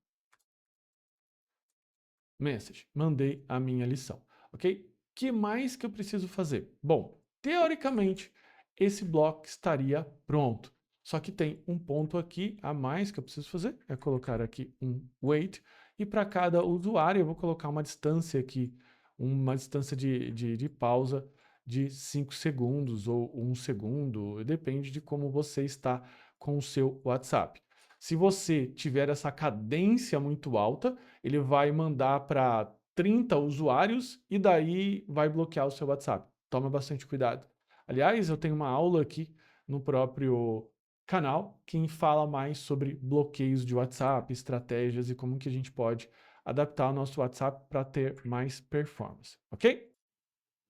[SPEAKER 1] message, mandei a minha lição, ok? Que mais que eu preciso fazer? Bom, teoricamente, esse bloco estaria pronto. Só que tem um ponto aqui a mais que eu preciso fazer, é colocar aqui um wait, e para cada usuário eu vou colocar uma distância aqui, uma distância de pausa de 5 segundos ou 1 segundo, depende de como você está com o seu WhatsApp. Se você tiver essa cadência muito alta, ele vai mandar para 30 usuários e daí vai bloquear o seu WhatsApp. Toma bastante cuidado. Aliás, eu tenho uma aula aqui no próprio canal que fala mais sobre bloqueios de WhatsApp, estratégias e como que a gente pode adaptar o nosso WhatsApp para ter mais performance, ok?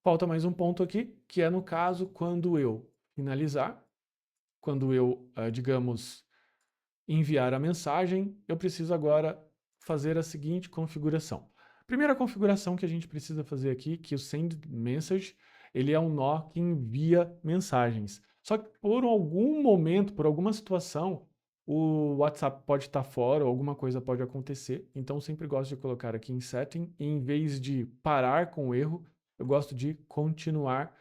[SPEAKER 1] Falta mais um ponto aqui, que é no caso quando eu finalizar, quando eu, digamos, enviar a mensagem, eu preciso agora fazer a seguinte configuração. Primeira configuração que a gente precisa fazer aqui, que o send message, ele é um nó que envia mensagens. Só que por algum momento, por alguma situação, o WhatsApp pode estar fora ou alguma coisa pode acontecer. Então eu sempre gosto de colocar aqui em setting, e em vez de parar com o erro, eu gosto de continuar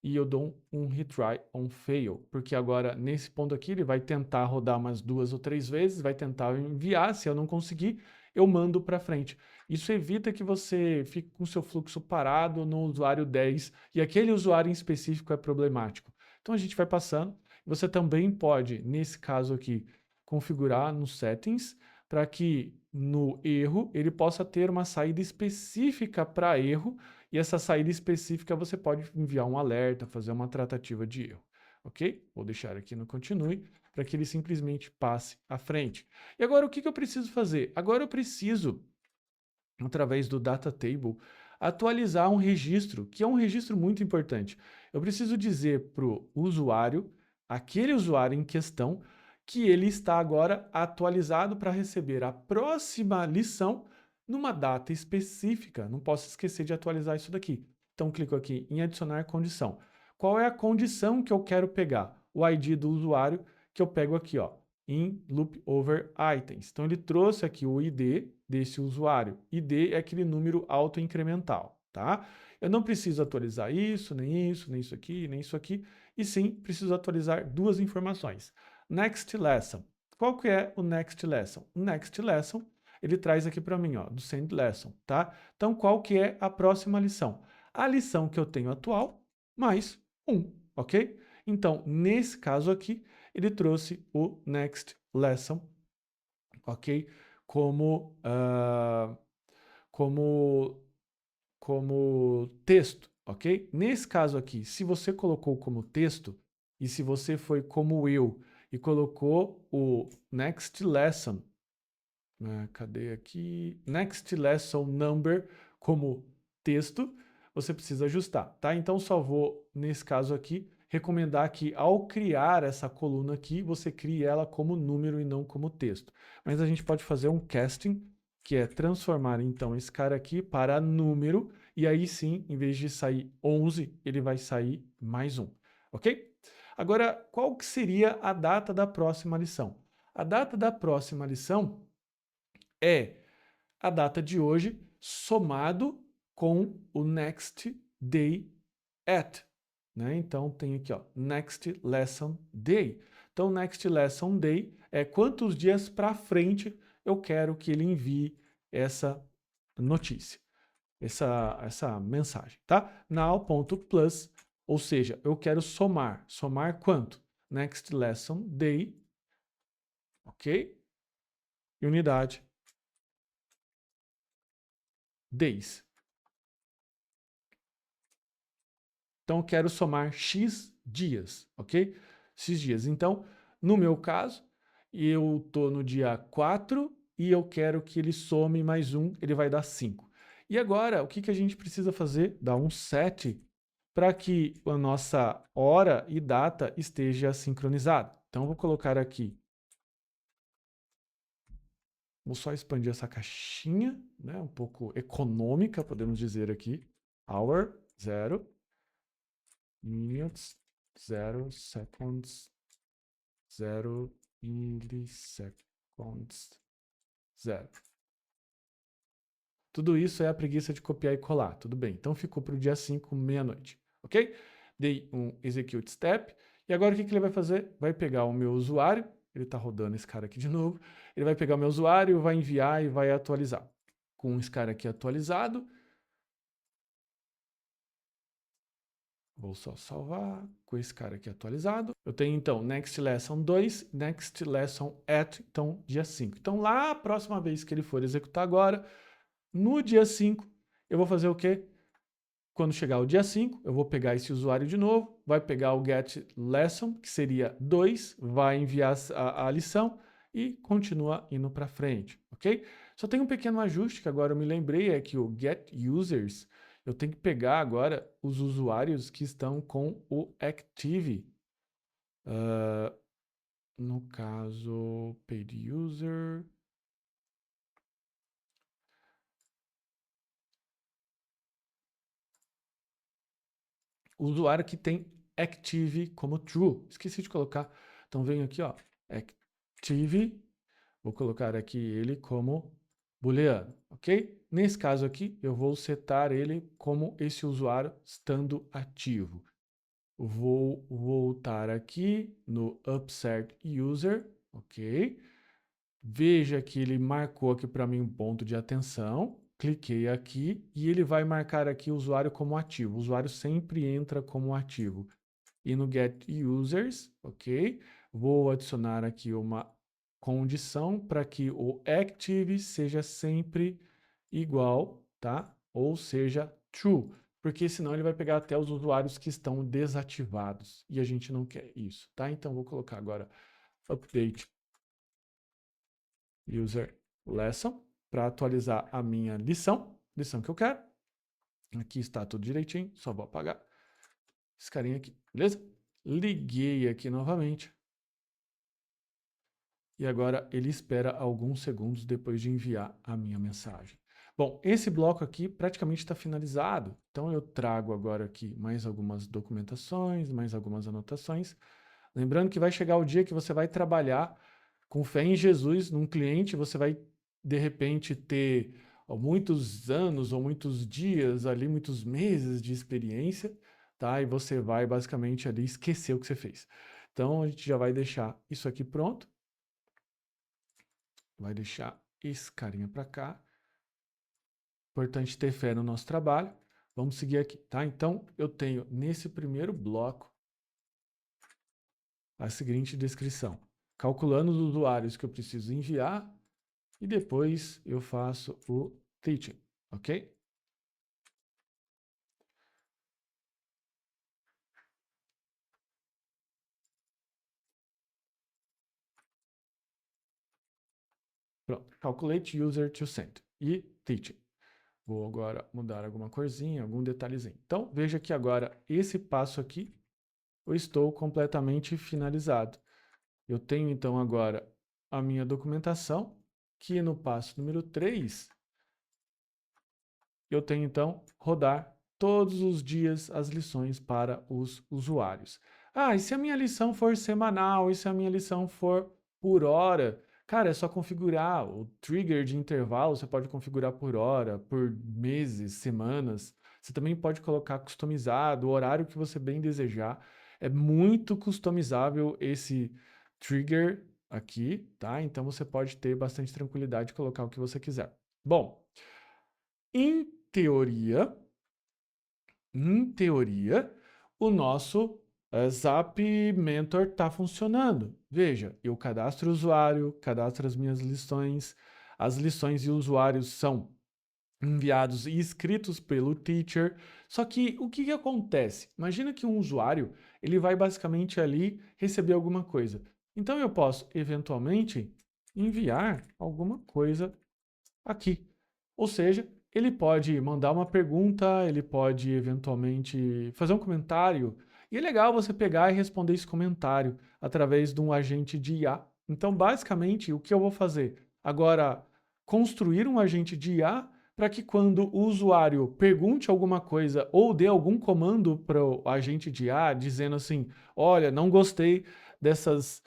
[SPEAKER 1] e eu dou um retry on fail, porque agora nesse ponto aqui ele vai tentar rodar umas 2 ou 3 vezes, vai tentar enviar, se eu não conseguir, eu mando para frente. Isso evita que você fique com seu fluxo parado no usuário 10 e aquele usuário em específico é problemático. Então a gente vai passando. Você também pode, nesse caso aqui, configurar nos settings para que no erro ele possa ter uma saída específica para erro, e essa saída específica você pode enviar um alerta, fazer uma tratativa de erro, ok? Vou deixar aqui no continue para que ele simplesmente passe à frente. E agora o que eu preciso fazer? Agora eu preciso, através do Data Table, atualizar um registro, que é um registro muito importante. Eu preciso dizer para o usuário, aquele usuário em questão, que ele está agora atualizado para receber a próxima lição numa data específica. Não posso esquecer de atualizar isso daqui. Então, clico aqui em adicionar condição. Qual é a condição que eu quero pegar? O ID do usuário, que eu pego aqui, ó, em loop over items. Então, ele trouxe aqui o ID desse usuário. ID é aquele número autoincremental, tá? Eu não preciso atualizar isso, nem isso aqui, nem isso aqui, e sim, preciso atualizar duas informações. Next lesson. Qual que é o next lesson? O next lesson, ele traz aqui para mim, ó, do send lesson, tá? Então, qual que é a próxima lição? A lição que eu tenho atual, mais 1, ok? Então, nesse caso aqui, ele trouxe o next lesson, ok? Como, como texto, ok? Nesse caso aqui, se você colocou como texto, e se você foi como eu, e colocou o next lesson, cadê aqui? Next lesson number como texto, você precisa ajustar, tá? Então só vou, nesse caso aqui, recomendar que ao criar essa coluna aqui, você crie ela como número e não como texto. Mas a gente pode fazer um casting, que é transformar então esse cara aqui para número, e aí sim, em vez de sair 11, ele vai sair mais 1, ok? Agora, qual que seria a data da próxima lição? A data da próxima lição é a data de hoje somado com o next day at, né? Então tem aqui, ó, next lesson day. Então next lesson day é quantos dias para frente eu quero que ele envie essa notícia, essa mensagem, tá? Now.plus, ou seja, eu quero somar. Somar quanto? Next lesson day, ok? E unidade days. Então, eu quero somar x dias, ok? X dias. Então, no meu caso, eu estou no dia 4 e eu quero que ele some mais 1, ele vai dar 5. E agora, o que a gente precisa fazer? Dar um set para que a nossa hora e data esteja sincronizada. Então, eu vou colocar aqui, vou só expandir essa caixinha, né? Um pouco econômica, podemos dizer aqui. Hour, 0. Minutes, 0 seconds, 0 milliseconds, 0. Tudo isso é a preguiça de copiar e colar, tudo bem. Então ficou para o dia 5, meia-noite, ok? Dei um execute step, e agora o que ele vai fazer? Vai pegar o meu usuário, ele está rodando esse cara aqui de novo, ele vai pegar o meu usuário, vai enviar e vai atualizar. Com esse cara aqui atualizado, vou só salvar com esse cara aqui atualizado. Eu tenho então Next Lesson 2, Next Lesson at, então dia 5. Então lá a próxima vez que ele for executar agora, no dia 5, eu vou fazer o quê? Quando chegar o dia 5, eu vou pegar esse usuário de novo, vai pegar o get lesson, que seria 2, vai enviar a lição e continua indo para frente, ok? Só tem um pequeno ajuste que agora eu me lembrei, é que o get users, eu tenho que pegar agora os usuários que estão com o active, No caso, paid user. O usuário que tem active como true. Esqueci de colocar. Então, venho aqui, ó, active. Vou colocar aqui ele como booleano, ok? Nesse caso aqui, eu vou setar ele como esse usuário estando ativo. Vou voltar aqui no upsert user, ok? Veja que ele marcou aqui para mim um ponto de atenção. Cliquei aqui e ele vai marcar aqui o usuário como ativo. O usuário sempre entra como ativo. E no get users, ok? Vou adicionar aqui uma condição para que o active seja sempre igual, tá? Ou seja, true, porque senão ele vai pegar até os usuários que estão desativados e a gente não quer isso, tá? Então vou colocar agora update user lesson para atualizar a minha lição que eu quero. Aqui está tudo direitinho, só vou apagar esse carinha aqui, beleza? Liguei aqui novamente. E agora ele espera alguns segundos depois de enviar a minha mensagem. Bom, esse bloco aqui praticamente está finalizado, então eu trago agora aqui mais algumas documentações, mais algumas anotações. Lembrando que vai chegar o dia que você vai trabalhar com fé em Jesus num cliente, você vai de repente ter muitos anos ou muitos dias ali, muitos meses de experiência, tá? E você vai basicamente ali esquecer o que você fez. Então a gente já vai deixar isso aqui pronto. Vai deixar esse carinha para cá. Importante ter fé no nosso trabalho. Vamos seguir aqui, tá? Então, eu tenho nesse primeiro bloco a seguinte descrição. Calculando os usuários que eu preciso enviar e depois eu faço o teaching, ok? Pronto. Calculate user to send e teaching. Vou agora mudar alguma corzinha, algum detalhezinho. Então, veja que agora esse passo aqui eu estou completamente finalizado. Eu tenho então agora a minha documentação, que no passo número 3, eu tenho então rodar todos os dias as lições para os usuários. Ah, e se a minha lição for semanal, e se a minha lição for por hora? Cara, é só configurar o trigger de intervalo, você pode configurar por hora, por meses, semanas. Você também pode colocar customizado, o horário que você bem desejar. É muito customizável esse trigger aqui, tá? Então você pode ter bastante tranquilidade de colocar o que você quiser. Bom, em teoria, o nosso Zap Mentor está funcionando. Veja, eu cadastro o usuário, cadastro as minhas lições, as lições e usuários são enviados e escritos pelo teacher. Só que o que acontece? Imagina que um usuário ele vai basicamente ali receber alguma coisa. Então eu posso eventualmente enviar alguma coisa aqui. Ou seja, ele pode mandar uma pergunta, ele pode eventualmente fazer um comentário. E é legal você pegar e responder esse comentário através de um agente de IA. Então, basicamente, o que eu vou fazer? Agora, construir um agente de IA para que quando o usuário pergunte alguma coisa ou dê algum comando para o agente de IA dizendo assim, olha, não gostei dessas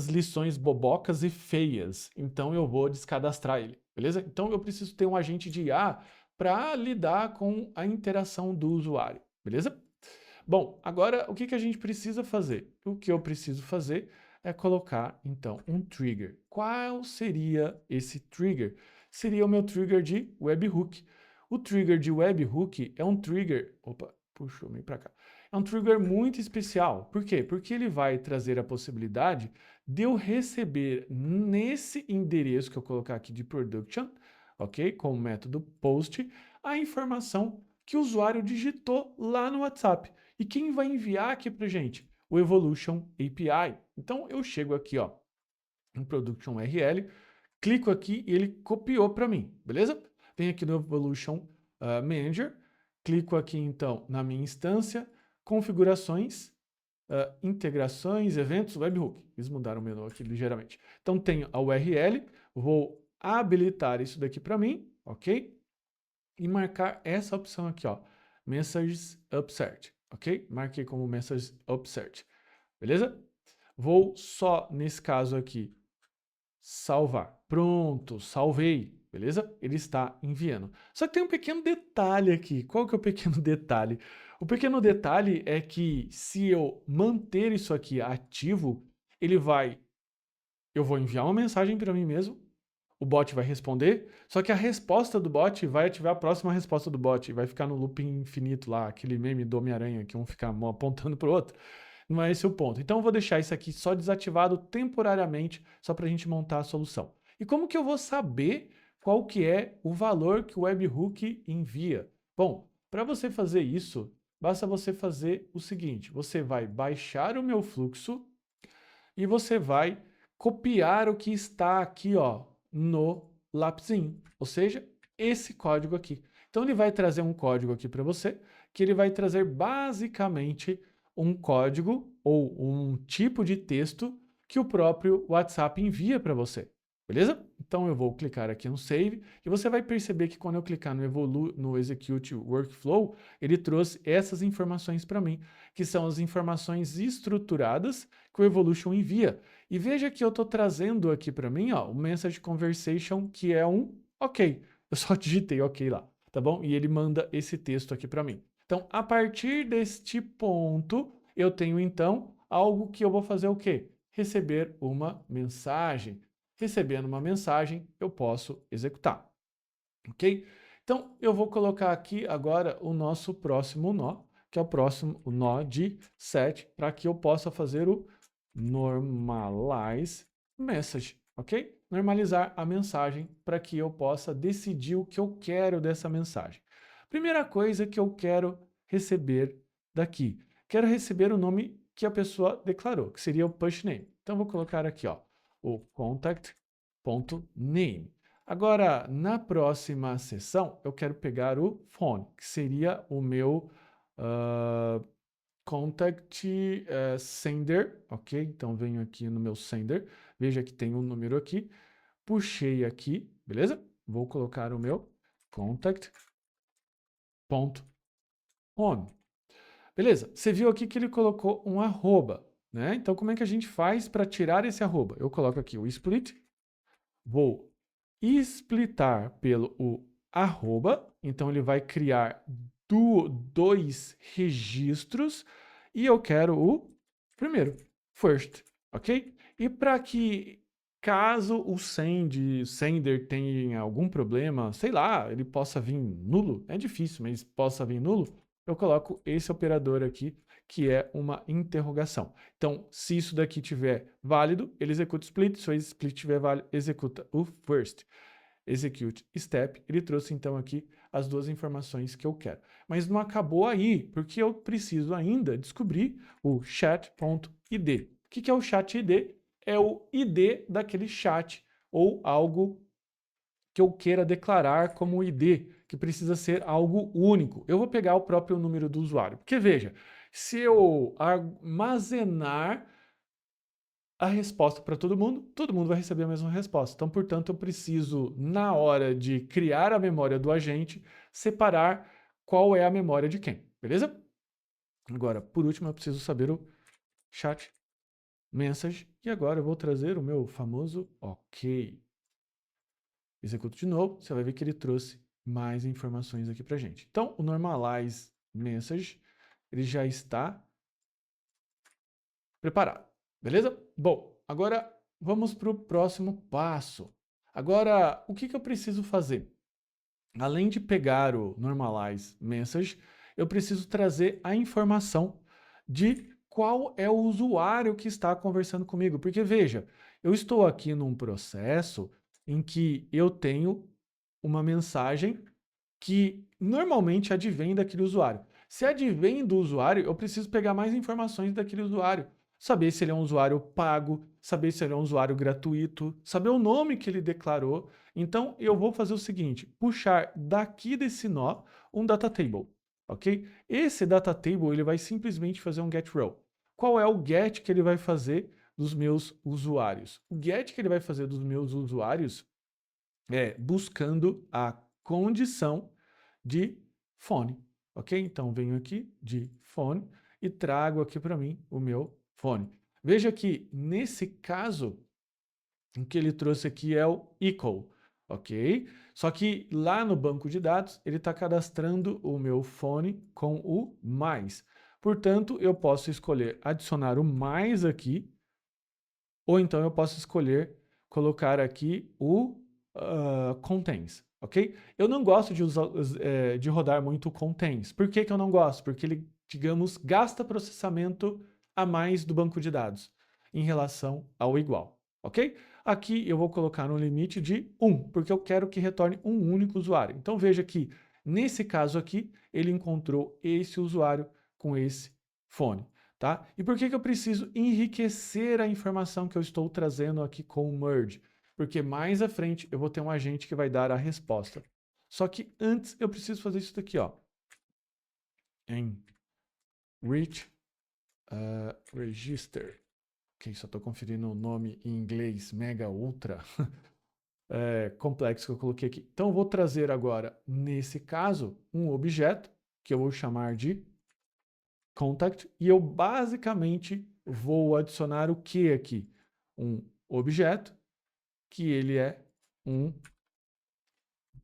[SPEAKER 1] lições bobocas e feias, então eu vou descadastrar ele, beleza? Então eu preciso ter um agente de IA para lidar com a interação do usuário, beleza? Bom, agora o que a gente precisa fazer? O que eu preciso fazer é colocar, então, um trigger. Qual seria esse trigger? Seria o meu trigger de webhook. O trigger de webhook é um trigger... Opa, puxou meio para cá. É um trigger muito especial. Por quê? Porque ele vai trazer a possibilidade de eu receber nesse endereço que eu colocar aqui de production, ok? Com o método post, a informação que o usuário digitou lá no WhatsApp. E quem vai enviar aqui para gente? O Evolution API. Então eu chego aqui, ó, em Production URL, clico aqui e ele copiou para mim, beleza? Venho aqui no Evolution Manager, clico aqui então na minha instância, configurações, integrações, eventos, webhook. Eles mudaram o menu aqui ligeiramente. Então tenho a URL, vou habilitar isso daqui para mim, ok? E marcar essa opção aqui, ó, Messages Upsert, ok? Marquei como Messages Upsert, beleza? Vou só, nesse caso aqui, salvar. Pronto, salvei, beleza? Ele está enviando. Só que tem um pequeno detalhe aqui. Qual que é o pequeno detalhe? O pequeno detalhe é que se eu manter isso aqui ativo, eu vou enviar uma mensagem para mim mesmo, o bot vai responder, só que a resposta do bot vai ativar a próxima resposta do bot, e vai ficar no looping infinito lá, aquele meme do Homem-Aranha que um fica apontando para o outro. Não é esse o ponto. Então eu vou deixar isso aqui só desativado temporariamente, só para a gente montar a solução. E como que eu vou saber qual que é o valor que o webhook envia? Bom, para você fazer isso, basta você fazer o seguinte, você vai baixar o meu fluxo e você vai copiar o que está aqui, ó, no lapisinho, ou seja, esse código aqui. Então ele vai trazer um código aqui para você, que ele vai trazer basicamente um código ou um tipo de texto que o próprio WhatsApp envia para você. Beleza? Então eu vou clicar aqui no Save e você vai perceber que quando eu clicar no Execute Workflow, ele trouxe essas informações para mim, que são as informações estruturadas que o Evolution envia. E veja que eu estou trazendo aqui para mim, ó, o Message Conversation, que é um OK. Eu só digitei OK lá, tá bom? E ele manda esse texto aqui para mim. Então, a partir deste ponto, eu tenho então algo que eu vou fazer o quê? Receber uma mensagem. Recebendo uma mensagem, eu posso executar, ok? Então, eu vou colocar aqui agora o nosso próximo nó, que é o nó de set, para que eu possa fazer o normalize message, ok? Normalizar a mensagem para que eu possa decidir o que eu quero dessa mensagem. Primeira coisa que eu quero receber daqui. Quero receber o nome que a pessoa declarou, que seria o push name. Então, vou colocar aqui, ó, o contact.name. Agora, na próxima sessão, eu quero pegar o phone, que seria o meu contact sender, ok? Então, venho aqui no meu sender, veja que tem um número aqui, puxei aqui, beleza? Vou colocar o meu contact.home. Beleza, você viu aqui que ele colocou um arroba, né? Então, como é que a gente faz para tirar esse arroba? Eu coloco aqui o split, vou splitar pelo o arroba, então ele vai criar dois registros e eu quero o primeiro, first, ok? E para que caso o sender tenha algum problema, sei lá, ele possa vir nulo, é difícil, mas possa vir nulo, eu coloco esse operador aqui, que é uma interrogação. Então, se isso daqui tiver válido, ele executa o split, se o split tiver válido, executa o first. Execute step, ele trouxe então aqui as duas informações que eu quero. Mas não acabou aí, porque eu preciso ainda descobrir o chat.id. O que é o chat.id? É o ID daquele chat, ou algo que eu queira declarar como ID, que precisa ser algo único. Eu vou pegar o próprio número do usuário. Porque veja, se eu armazenar a resposta para todo mundo vai receber a mesma resposta. Então, portanto, eu preciso, na hora de criar a memória do agente, separar qual é a memória de quem, beleza? Agora, por último, eu preciso saber o chat message, e agora eu vou trazer o meu famoso OK. Executo de novo, você vai ver que ele trouxe mais informações aqui para gente. Então, o normalize message, ele já está preparado, beleza? Bom, agora vamos para o próximo passo. Agora, o que eu preciso fazer? Além de pegar o normalize message, eu preciso trazer a informação de qual é o usuário que está conversando comigo. Porque veja, eu estou aqui num processo em que eu tenho uma mensagem que normalmente advém daquele usuário. Se advém do usuário, eu preciso pegar mais informações daquele usuário. Saber se ele é um usuário pago, saber se ele é um usuário gratuito, saber o nome que ele declarou. Então, eu vou fazer o seguinte, puxar daqui desse nó um data table, ok? Esse data table ele vai simplesmente fazer um get row. qual é o get que ele vai fazer dos meus usuários. O get que ele vai fazer dos meus usuários é buscando a condição de fone, ok? Então, venho aqui de fone e trago aqui para mim o meu fone. Veja que, nesse caso, o que ele trouxe aqui é o equal, ok? Só que lá no banco de dados, ele está cadastrando o meu fone com o mais. Portanto, eu posso escolher adicionar o mais aqui, ou então eu posso escolher colocar aqui o contains, ok? Eu não gosto de, de rodar muito o contains. Por que que eu não gosto? Porque ele, digamos, gasta processamento a mais do banco de dados em relação ao igual, ok? Aqui eu vou colocar um limite de 1, porque eu quero que retorne um único usuário. Então veja que, nesse caso aqui, ele encontrou esse usuário com esse fone. Tá? E por que que eu preciso enriquecer a informação que eu estou trazendo aqui com o merge? Porque mais à frente eu vou ter um agente que vai dar a resposta. Só que antes eu preciso fazer isso daqui, ó. Enrich register. Ok, só estou conferindo o nome em inglês, mega ultra complexo que eu coloquei aqui. Então eu vou trazer agora, nesse caso, um objeto que eu vou chamar de contact, e eu basicamente vou adicionar o que aqui? Um objeto, que ele é um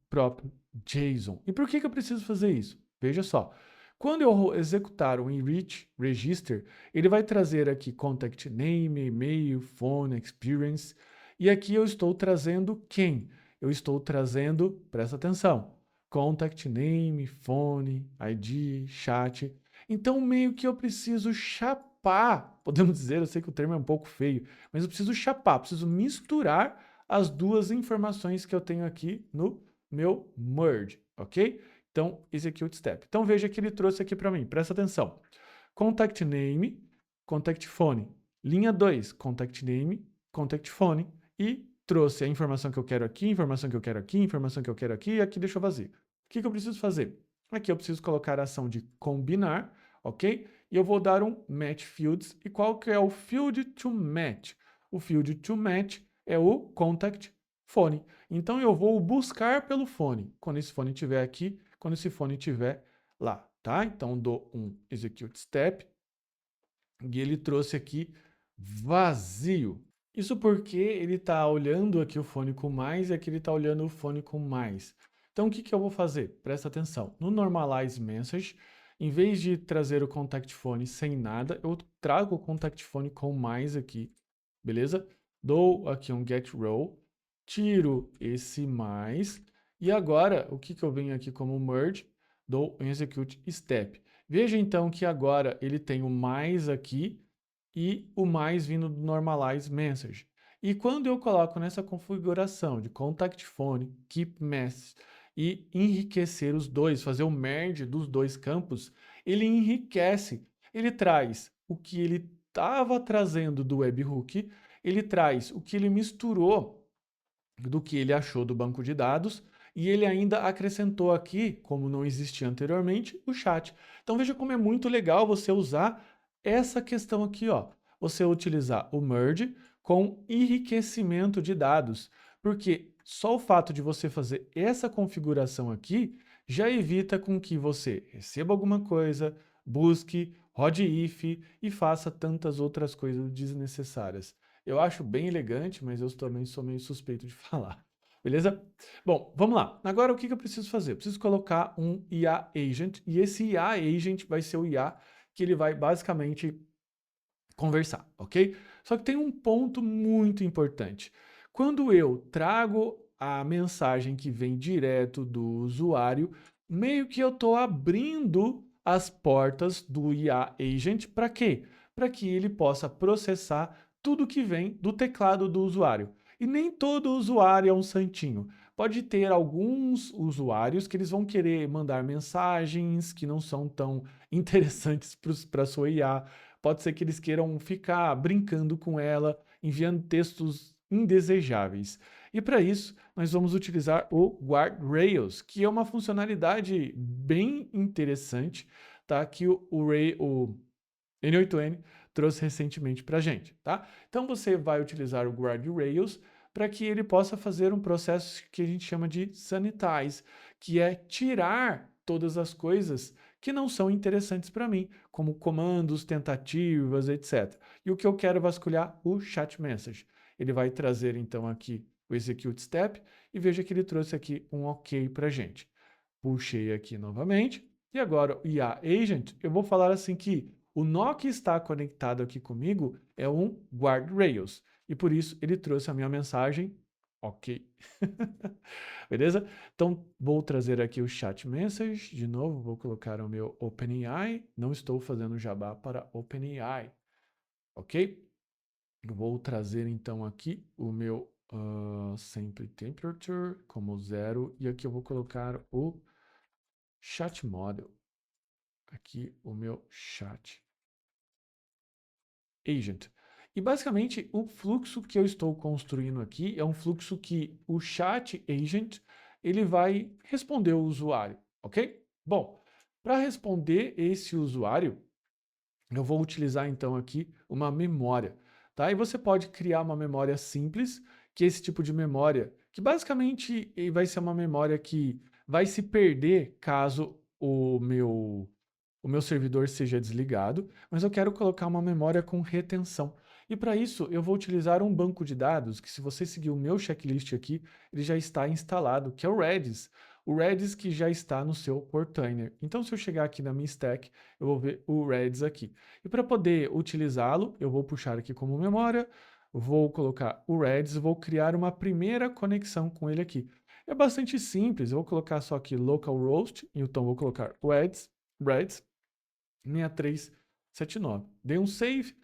[SPEAKER 1] próprio JSON. E por que que eu preciso fazer isso? Veja só, quando eu executar o enrich register, ele vai trazer aqui contact name, e-mail, phone, experience, e aqui eu estou trazendo quem? Eu estou trazendo, presta atenção, contact name, phone, ID, chat. Então, meio que eu preciso chapar, podemos dizer, eu sei que o termo é um pouco feio, mas eu preciso chapar, preciso misturar as duas informações que eu tenho aqui no meu merge, ok? Então, execute step. Então, veja que ele trouxe aqui para mim, presta atenção. Contact name, contact phone. Linha 2, contact name, contact phone. E trouxe a informação que eu quero aqui, informação que eu quero aqui, informação que eu quero aqui, e aqui deixou vazio. O que que eu preciso fazer? Aqui eu preciso colocar a ação de combinar, ok? E eu vou dar um match fields. E qual que é o field to match? O field to match é o contact phone. Então eu vou buscar pelo fone, quando esse fone estiver aqui, quando esse fone estiver lá, tá? Então dou um execute step e ele trouxe aqui vazio. Isso porque ele está olhando aqui o fone com mais e aqui ele está olhando o fone com mais. Então o que que eu vou fazer? Presta atenção. No normalize message, em vez de trazer o contact phone sem nada, eu trago o contact phone com mais aqui, beleza? Dou aqui um get row, tiro esse mais, e agora, o que que eu venho aqui como merge? Dou um execute step. Veja então que agora ele tem o mais aqui e o mais vindo do normalize message. E quando eu coloco nessa configuração de contact phone, keep message e enriquecer os dois, fazer o merge dos dois campos, ele enriquece, ele traz o que ele estava trazendo do webhook, ele traz o que ele misturou do que ele achou do banco de dados, e ele ainda acrescentou aqui, como não existia anteriormente, o chat. Então veja como é muito legal você usar essa questão aqui, ó. Você utilizar o merge com enriquecimento de dados, porque só o fato de você fazer essa configuração aqui já evita com que você receba alguma coisa, busque, rode if e faça tantas outras coisas desnecessárias. Eu acho bem elegante, mas eu também sou meio suspeito de falar. Beleza? Bom, vamos lá. Agora o que eu preciso fazer? Eu preciso colocar um IA Agent, e esse IA Agent vai ser o IA que ele vai basicamente conversar, ok? Só que tem um ponto muito importante. Quando eu trago a mensagem que vem direto do usuário, meio que eu estou abrindo as portas do IA Agent para quê? Para que ele possa processar tudo que vem do teclado do usuário. E nem todo usuário é um santinho. Pode ter alguns usuários que eles vão querer mandar mensagens que não são tão interessantes para a sua IA. Pode ser que eles queiram ficar brincando com ela, enviando textos indesejáveis. E para isso, nós vamos utilizar o Guardrails, que é uma funcionalidade bem interessante, tá? Que o N8N trouxe recentemente para a gente, tá? Então você vai utilizar o guardrails para que ele possa fazer um processo que a gente chama de sanitize, que é tirar todas as coisas que não são interessantes para mim, como comandos, tentativas, etc. E o que eu quero vasculhar? O chat message. Ele vai trazer então aqui o execute step e veja que ele trouxe aqui um OK para a gente. Puxei aqui novamente e agora o IA Agent, eu vou falar assim que o nó que está conectado aqui comigo é um guardrails e por isso ele trouxe a minha mensagem OK. Beleza? Então, vou trazer aqui o chat message, de novo, vou colocar o meu OpenAI, não estou fazendo jabá para OpenAI, ok? Vou trazer então aqui o meu sample temperature como 0 e aqui eu vou colocar o chat model, aqui o meu chat agent. E basicamente o fluxo que eu estou construindo aqui é um fluxo que o chat agent ele vai responder o usuário, ok? Bom, para responder esse usuário, eu vou utilizar então aqui uma memória, tá? E você pode criar uma memória simples, que é esse tipo de memória, que basicamente vai ser uma memória que vai se perder caso o meu servidor seja desligado, mas eu quero colocar uma memória com retenção. E para isso, eu vou utilizar um banco de dados, que se você seguir o meu checklist aqui, ele já está instalado, que é o Redis. O Redis que já está no seu Portainer. Então, se eu chegar aqui na minha stack, eu vou ver o Redis aqui. E para poder utilizá-lo, eu vou puxar aqui como memória, vou colocar o Redis, vou criar uma primeira conexão com ele aqui. É bastante simples, eu vou colocar só aqui localhost, então vou colocar Redis 6379. Dei um save,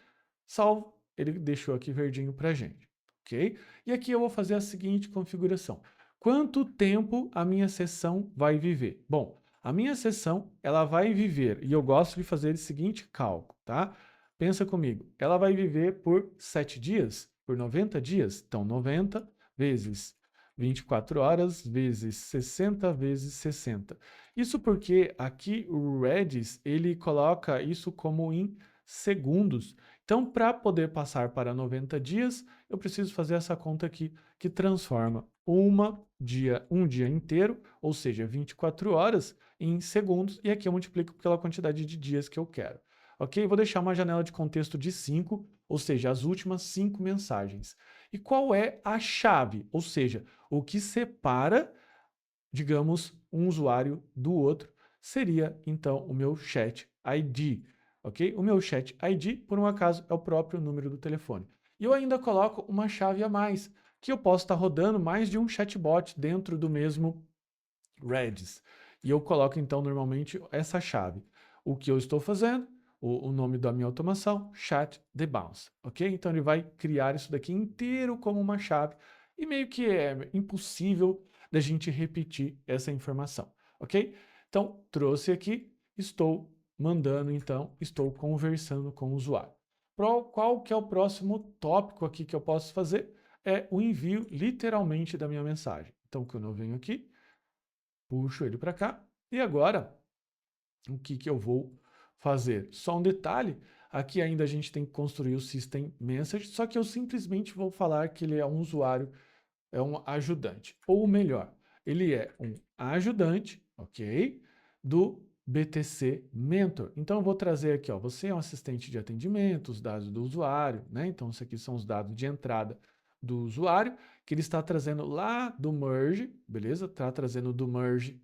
[SPEAKER 1] salvo, ele deixou aqui verdinho para a gente, ok? E aqui eu vou fazer a seguinte configuração. Quanto tempo a minha sessão vai viver? Bom, a minha sessão, ela vai viver, e eu gosto de fazer o seguinte cálculo, tá? Pensa comigo, ela vai viver por 7 dias, por 90 dias, então 90 vezes 24 horas vezes 60 vezes 60. Isso porque aqui o Redis, ele coloca isso como em segundos. Então, para poder passar para 90 dias, eu preciso fazer essa conta aqui, que transforma um dia inteiro, ou seja, 24 horas, em segundos, e aqui eu multiplico pela quantidade de dias que eu quero. Ok? Vou deixar uma janela de contexto de 5, ou seja, as últimas 5 mensagens. E qual é a chave? Ou seja, o que separa, digamos, um usuário do outro, seria então o meu chat ID, ok? O meu chat ID, por um acaso, é o próprio número do telefone. E eu ainda coloco uma chave a mais, que eu posso estar rodando mais de um chatbot dentro do mesmo Redis. E eu coloco então normalmente essa chave. O que eu estou fazendo? O nome da minha automação, chat debounce, ok? Então ele vai criar isso daqui inteiro como uma chave e meio que é impossível da gente repetir essa informação, ok? Então trouxe aqui, estou mandando então, estou conversando com o usuário. Qual que é o próximo tópico aqui que eu posso fazer? É o envio literalmente da minha mensagem. Então quando eu venho aqui, puxo ele para cá e agora o que que eu vou fazer? Só um detalhe, aqui ainda a gente tem que construir o System Message, só que eu simplesmente vou falar que ele é um usuário, é um ajudante. Ou melhor, ele é um ajudante, ok? Do BTC Mentor. Então eu vou trazer aqui, ó, você é um assistente de atendimento, os dados do usuário, né? Então isso aqui são os dados de entrada do usuário, que ele está trazendo lá do merge, beleza? Está trazendo do merge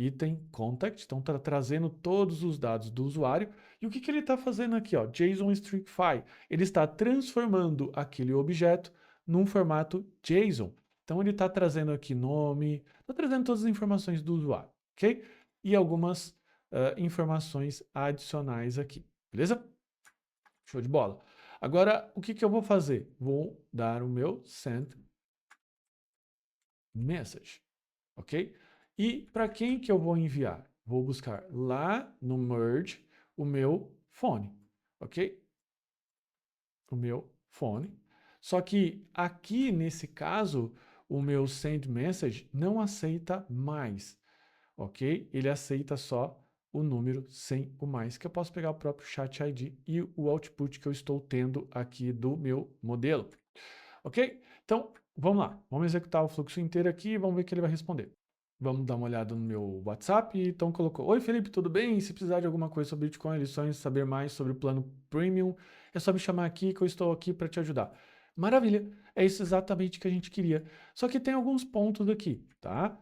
[SPEAKER 1] item contact, então está trazendo todos os dados do usuário. E o que que ele está fazendo aqui, ó? JSON String File. Ele está transformando aquele objeto num formato JSON. Então ele está trazendo aqui nome, está trazendo todas as informações do usuário, ok? E algumas informações adicionais aqui, beleza? Show de bola. Agora, o que que eu vou fazer? Vou dar o meu send message, ok? E para quem que eu vou enviar? Vou buscar lá no merge o meu phone, ok? O meu phone. Só que aqui nesse caso, o meu send message não aceita mais, ok? Ele aceita só o número sem o mais, que eu posso pegar o próprio chat ID e o output que eu estou tendo aqui do meu modelo. Ok? Então, vamos lá. Vamos executar o fluxo inteiro aqui e vamos ver o que ele vai responder. Vamos dar uma olhada no meu WhatsApp. Então colocou: Oi Felipe, tudo bem? Se precisar de alguma coisa sobre Bitcoin, lições, saber mais sobre o plano Premium, é só me chamar aqui que eu estou aqui para te ajudar. Maravilha, é isso exatamente que a gente queria. Só que tem alguns pontos aqui, tá?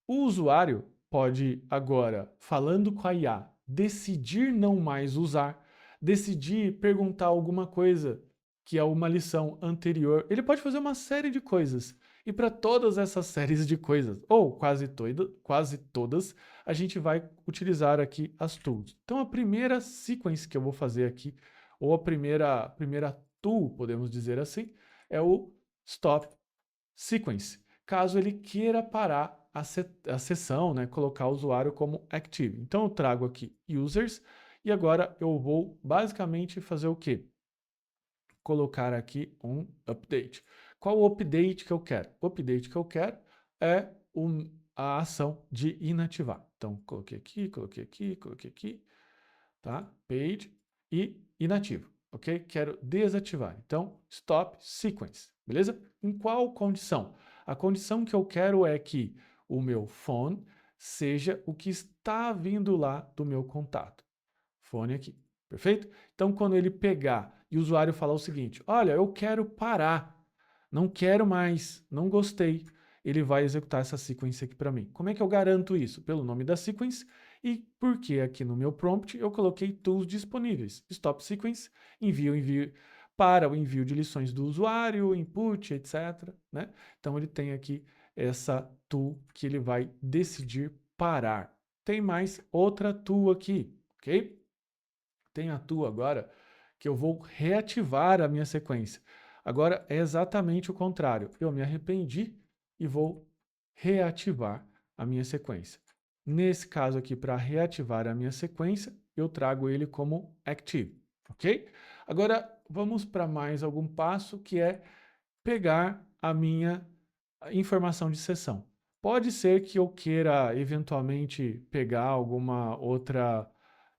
[SPEAKER 1] O usuário pode agora, falando com a IA, decidir não mais usar, decidir perguntar alguma coisa que é uma lição anterior. Ele pode fazer uma série de coisas. E para todas essas séries de coisas, ou quase todas, a gente vai utilizar aqui as tools. Então a primeira sequence que eu vou fazer aqui, ou a primeira tool, podemos dizer assim, é o stop sequence, caso ele queira parar a sessão, né, colocar o usuário como active. Então eu trago aqui users e agora eu vou basicamente fazer o quê? Colocar aqui um update. Qual o update que eu quero? O update que eu quero é a ação de inativar. Então coloquei aqui, coloquei aqui, coloquei aqui, tá? Page e inativo, ok? Quero desativar. Então, stop sequence, beleza? Em qual condição? A condição que eu quero é que o meu phone seja o que está vindo lá do meu contato. Fone aqui, perfeito? Então, quando ele pegar e o usuário falar o seguinte, olha, eu quero parar, não quero mais, não gostei, ele vai executar essa sequência aqui para mim. Como é que eu garanto isso? Pelo nome da sequence e porque aqui no meu prompt eu coloquei tools disponíveis. Stop sequence, envio para o envio de lições do usuário, input, etc. Né? Então ele tem aqui essa tool que ele vai decidir parar. Tem mais outra tool aqui, ok? Tem a tool agora que eu vou reativar a minha sequência. Agora é exatamente o contrário. Eu me arrependi e vou reativar a minha sequência. Nesse caso aqui, para reativar a minha sequência, eu trago ele como active, ok? Agora vamos para mais algum passo que é pegar a minha informação de sessão. Pode ser que eu queira eventualmente pegar alguma outra,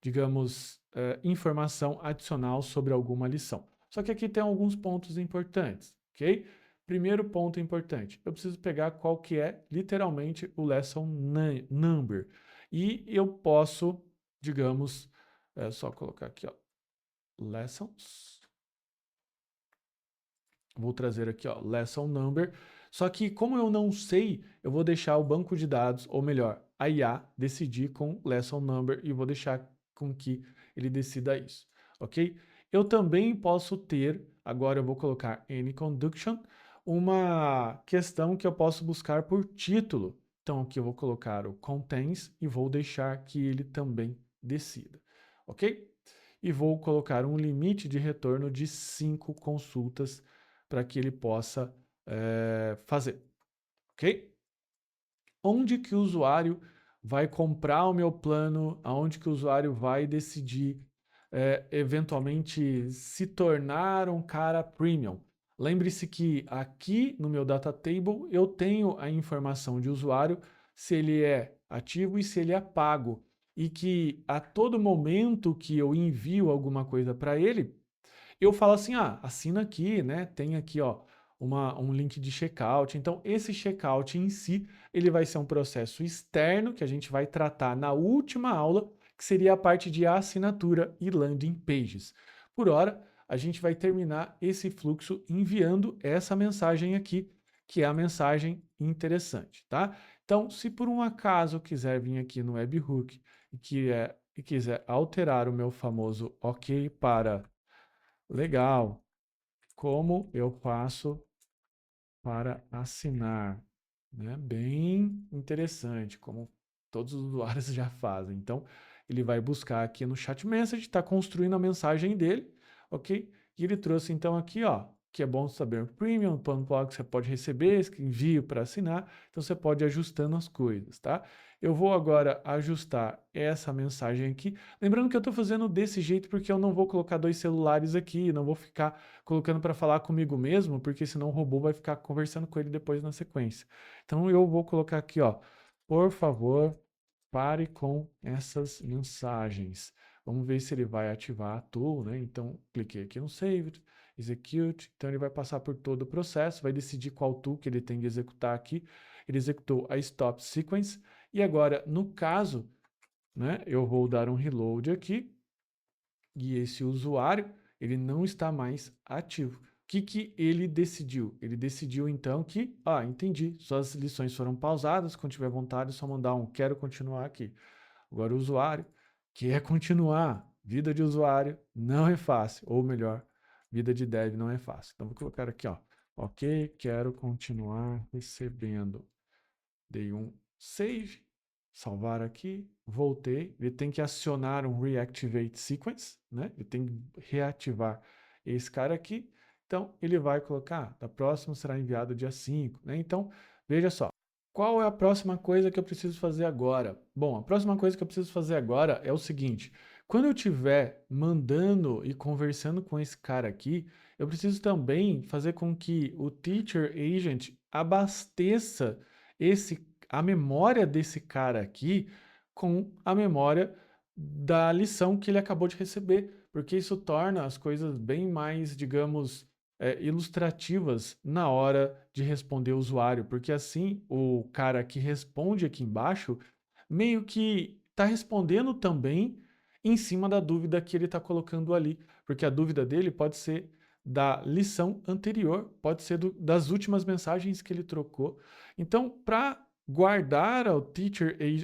[SPEAKER 1] digamos, informação adicional sobre alguma lição. Só que aqui tem alguns pontos importantes, ok? Primeiro ponto importante, eu preciso pegar qual que é literalmente o lesson number. E eu posso, digamos, só colocar aqui, ó, lessons. Vou trazer aqui, ó, lesson number. Só que como eu não sei, eu vou deixar o banco de dados, ou melhor, a IA decidir com lesson number e vou deixar com que ele decida isso, ok? Eu também posso ter, agora eu vou colocar any conduction, uma questão que eu posso buscar por título. Então aqui eu vou colocar o contains e vou deixar que ele também decida, ok? E vou colocar um limite de retorno de 5 consultas para que ele possa fazer, ok? Onde que o usuário vai comprar o meu plano, aonde que o usuário vai decidir eventualmente se tornar um cara premium. Lembre-se que aqui no meu data table eu tenho a informação de usuário, se ele é ativo e se ele é pago. E que a todo momento que eu envio alguma coisa para ele, eu falo assim, ah, assina aqui, né? Tem aqui, ó, um link de checkout. Então, esse checkout em si, ele vai ser um processo externo que a gente vai tratar na última aula, que seria a parte de assinatura e landing pages. Por hora, a gente vai terminar esse fluxo enviando essa mensagem aqui, que é a mensagem interessante, tá? Então, se por um acaso eu quiser vir aqui no webhook e quiser alterar o meu famoso OK para legal, como eu faço para assinar? Né? Bem interessante, como todos os usuários já fazem. Então, ele vai buscar aqui no chat message, está construindo a mensagem dele, ok? E ele trouxe então aqui, ó, que é bom saber o premium, plano que você pode receber, esse envio para assinar, então você pode ir ajustando as coisas, tá? Eu vou agora ajustar essa mensagem aqui, lembrando que eu estou fazendo desse jeito porque eu não vou colocar dois celulares aqui, não vou ficar colocando para falar comigo mesmo, porque senão o robô vai ficar conversando com ele depois na sequência. Então eu vou colocar aqui, ó, por favor, pare com essas mensagens. Vamos ver se ele vai ativar a tool, né? Então, cliquei aqui no Save, Execute. Então, ele vai passar por todo o processo, vai decidir qual tool que ele tem que executar aqui. Ele executou a Stop Sequence. E agora, no caso, né, eu vou dar um reload aqui. E esse usuário, ele não está mais ativo. O que ele decidiu? Ele decidiu então que, entendi, suas lições foram pausadas, quando tiver vontade é só mandar um quero continuar aqui. Agora o usuário quer continuar, vida de usuário não é fácil, ou melhor, vida de dev não é fácil. Então vou colocar aqui, ok, quero continuar recebendo. Dei um save, salvar aqui, voltei. Ele tem que acionar um Reactivate Sequence, né? Ele tem que reativar esse cara aqui. Então, ele vai colocar, da próxima será enviado dia 5, né? Então, veja só. Qual é a próxima coisa que eu preciso fazer agora? Bom, a próxima coisa que eu preciso fazer agora é o seguinte. Quando eu estiver mandando e conversando com esse cara aqui, eu preciso também fazer com que o Teacher Agent abasteça a memória desse cara aqui com a memória da lição que ele acabou de receber, porque isso torna as coisas bem mais, digamos, ilustrativas na hora de responder o usuário, porque assim o cara que responde aqui embaixo meio que está respondendo também em cima da dúvida que ele está colocando ali, porque a dúvida dele pode ser da lição anterior, pode ser das últimas mensagens que ele trocou. Então, para guardar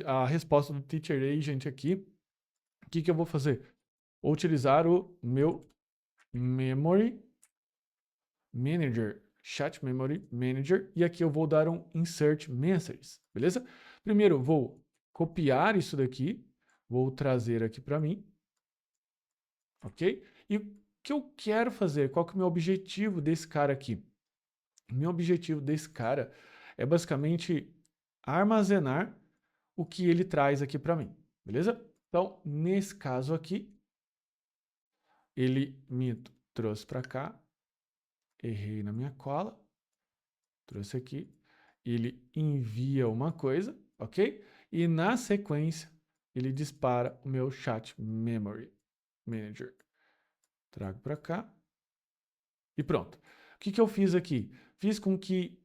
[SPEAKER 1] a resposta do Teacher Agent aqui, o que eu vou fazer? Vou utilizar o meu Memory Manager, Chat Memory Manager, e aqui eu vou dar um Insert Messages, beleza? Primeiro, vou copiar isso daqui, vou trazer aqui para mim, ok? E o que eu quero fazer? Qual que é o meu objetivo desse cara aqui? O meu objetivo desse cara é basicamente armazenar o que ele traz aqui para mim, beleza? Então, nesse caso aqui, ele me trouxe para cá, errei na minha cola, trouxe aqui, ele envia uma coisa, ok? E na sequência, ele dispara o meu Chat Memory Manager. Trago para cá e pronto. O que eu fiz aqui? Fiz com que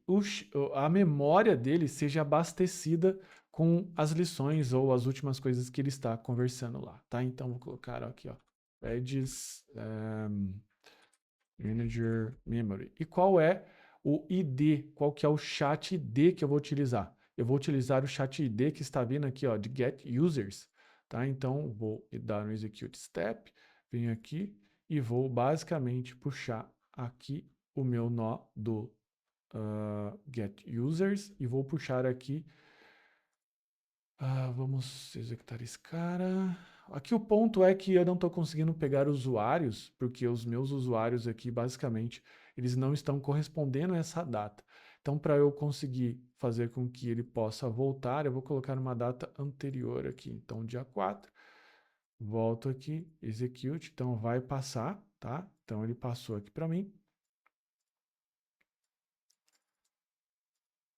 [SPEAKER 1] a memória dele seja abastecida com as lições ou as últimas coisas que ele está conversando lá, tá? Então, vou colocar aqui, Pages Manager Memory. E qual é o ID? Qual que é o chat ID que eu vou utilizar? Eu vou utilizar o chat ID que está vindo aqui, de Get Users, tá? Então, vou dar um Execute Step, venho aqui e vou basicamente puxar aqui o meu nó do Get Users e vou puxar aqui. Vamos executar esse cara. Aqui o ponto é que eu não estou conseguindo pegar usuários, porque os meus usuários aqui, basicamente, eles não estão correspondendo a essa data. Então, para eu conseguir fazer com que ele possa voltar, eu vou colocar uma data anterior aqui. Então, dia 4. Volto aqui, execute. Então, vai passar, tá? Então, ele passou aqui para mim.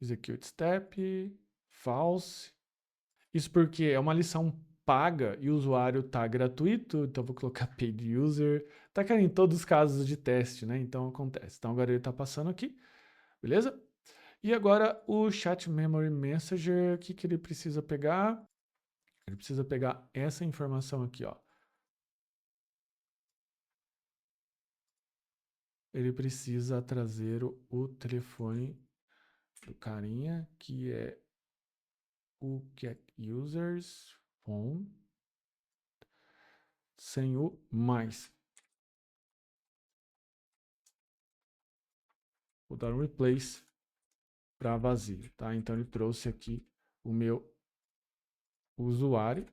[SPEAKER 1] Execute step, false. Isso porque é uma lição paga e o usuário está gratuito, então vou colocar paid user. Tá caindo em todos os casos de teste, né? Então acontece. Então agora ele está passando aqui, beleza? E agora o Chat Memory Messenger, o que ele precisa pegar? Ele precisa pegar essa informação aqui, ó. Ele precisa trazer o telefone do carinha, que é o Get Users Phone, sem o mais. Vou dar um replace para vazio, tá? Então ele trouxe aqui o meu usuário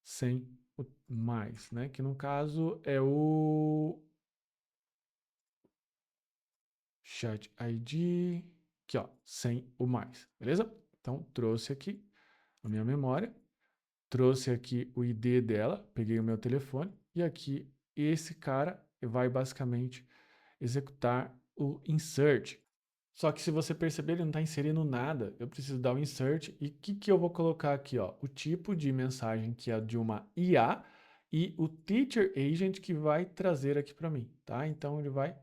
[SPEAKER 1] sem o mais, né? Que no caso é o Chat ID, aqui ó, sem o mais, beleza? Então trouxe aqui a minha memória, trouxe aqui o ID dela, peguei o meu telefone e aqui esse cara vai basicamente executar o insert, Só que se você perceber, ele não está inserindo nada. Eu preciso dar o insert e o que eu vou colocar aqui? Ó? O tipo de mensagem que é de uma IA e o teacher agent que vai trazer aqui para mim, tá? Então ele vai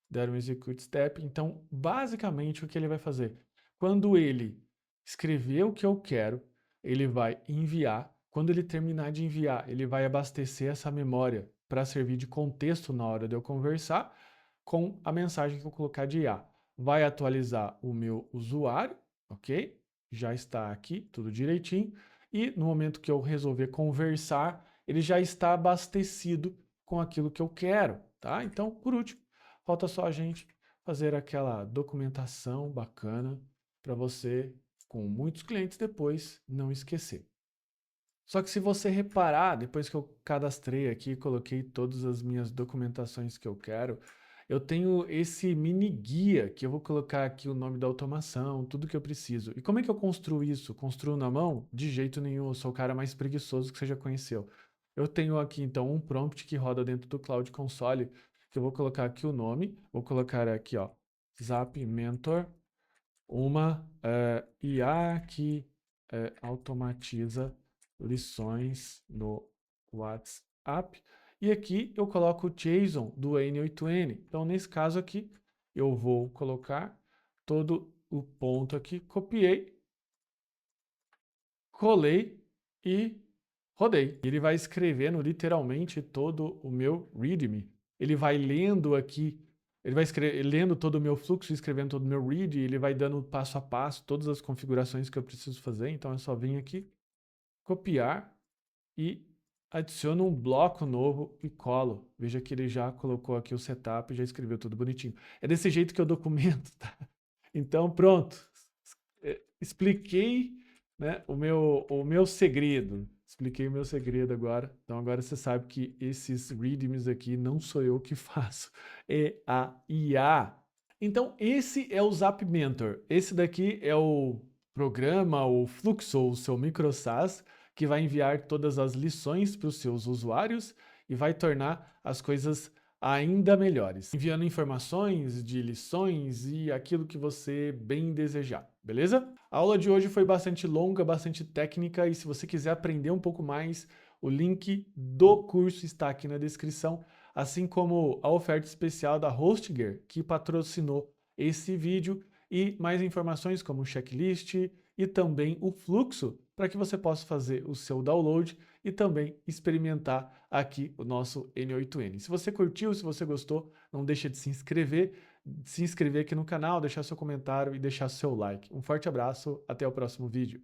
[SPEAKER 1] dar um execute step. Então, basicamente, o que ele vai fazer? Quando ele escrever o que eu quero, ele vai enviar. Quando ele terminar de enviar, ele vai abastecer essa memória para servir de contexto na hora de eu conversar com a mensagem que eu colocar de IA. Vai atualizar o meu usuário, ok? Já está aqui, tudo direitinho. E no momento que eu resolver conversar, ele já está abastecido com aquilo que eu quero, tá? Então, por último, falta só a gente fazer aquela documentação bacana para você, com muitos clientes depois, não esquecer. Só que se você reparar, depois que eu cadastrei aqui, coloquei todas as minhas documentações que eu quero, eu tenho esse mini guia que eu vou colocar aqui o nome da automação, tudo que eu preciso. E como é que eu construo isso? Construo na mão? De jeito nenhum, eu sou o cara mais preguiçoso que você já conheceu. Eu tenho aqui então um prompt que roda dentro do Cloud Console, que eu vou colocar aqui o nome, vou colocar aqui, ó, Zap Mentor, uma IA que automatiza lições no WhatsApp. E aqui eu coloco o JSON do N8N. Então, nesse caso aqui, eu vou colocar todo o ponto aqui, copiei, colei e rodei. Ele vai escrevendo literalmente todo o meu README. Ele vai lendo aqui, ele vai lendo todo o meu fluxo, escrevendo todo o meu read, ele vai dando passo a passo todas as configurações que eu preciso fazer. Então é só vir aqui, copiar e adiciono um bloco novo e colo. Veja que ele já colocou aqui o setup e já escreveu tudo bonitinho. É desse jeito que eu documento, tá? Então pronto. Expliquei, né, o meu segredo. Expliquei o meu segredo agora. Então agora você sabe que esses readmes aqui não sou eu que faço, é a IA. Então esse é o Zap Mentor. Esse daqui é o programa, o Fluxo, o seu microSaaS, que vai enviar todas as lições para os seus usuários e vai tornar as coisas ainda melhores, enviando informações de lições e aquilo que você bem desejar, beleza? A aula de hoje foi bastante longa, bastante técnica, e se você quiser aprender um pouco mais, o link do curso está aqui na descrição, assim como a oferta especial da HostGator, que patrocinou esse vídeo, e mais informações como o checklist e também o fluxo, para que você possa fazer o seu download e também experimentar aqui o nosso N8N. Se você curtiu, se você gostou, não deixa de se inscrever aqui no canal, deixar seu comentário e deixar seu like. Um forte abraço, até o próximo vídeo.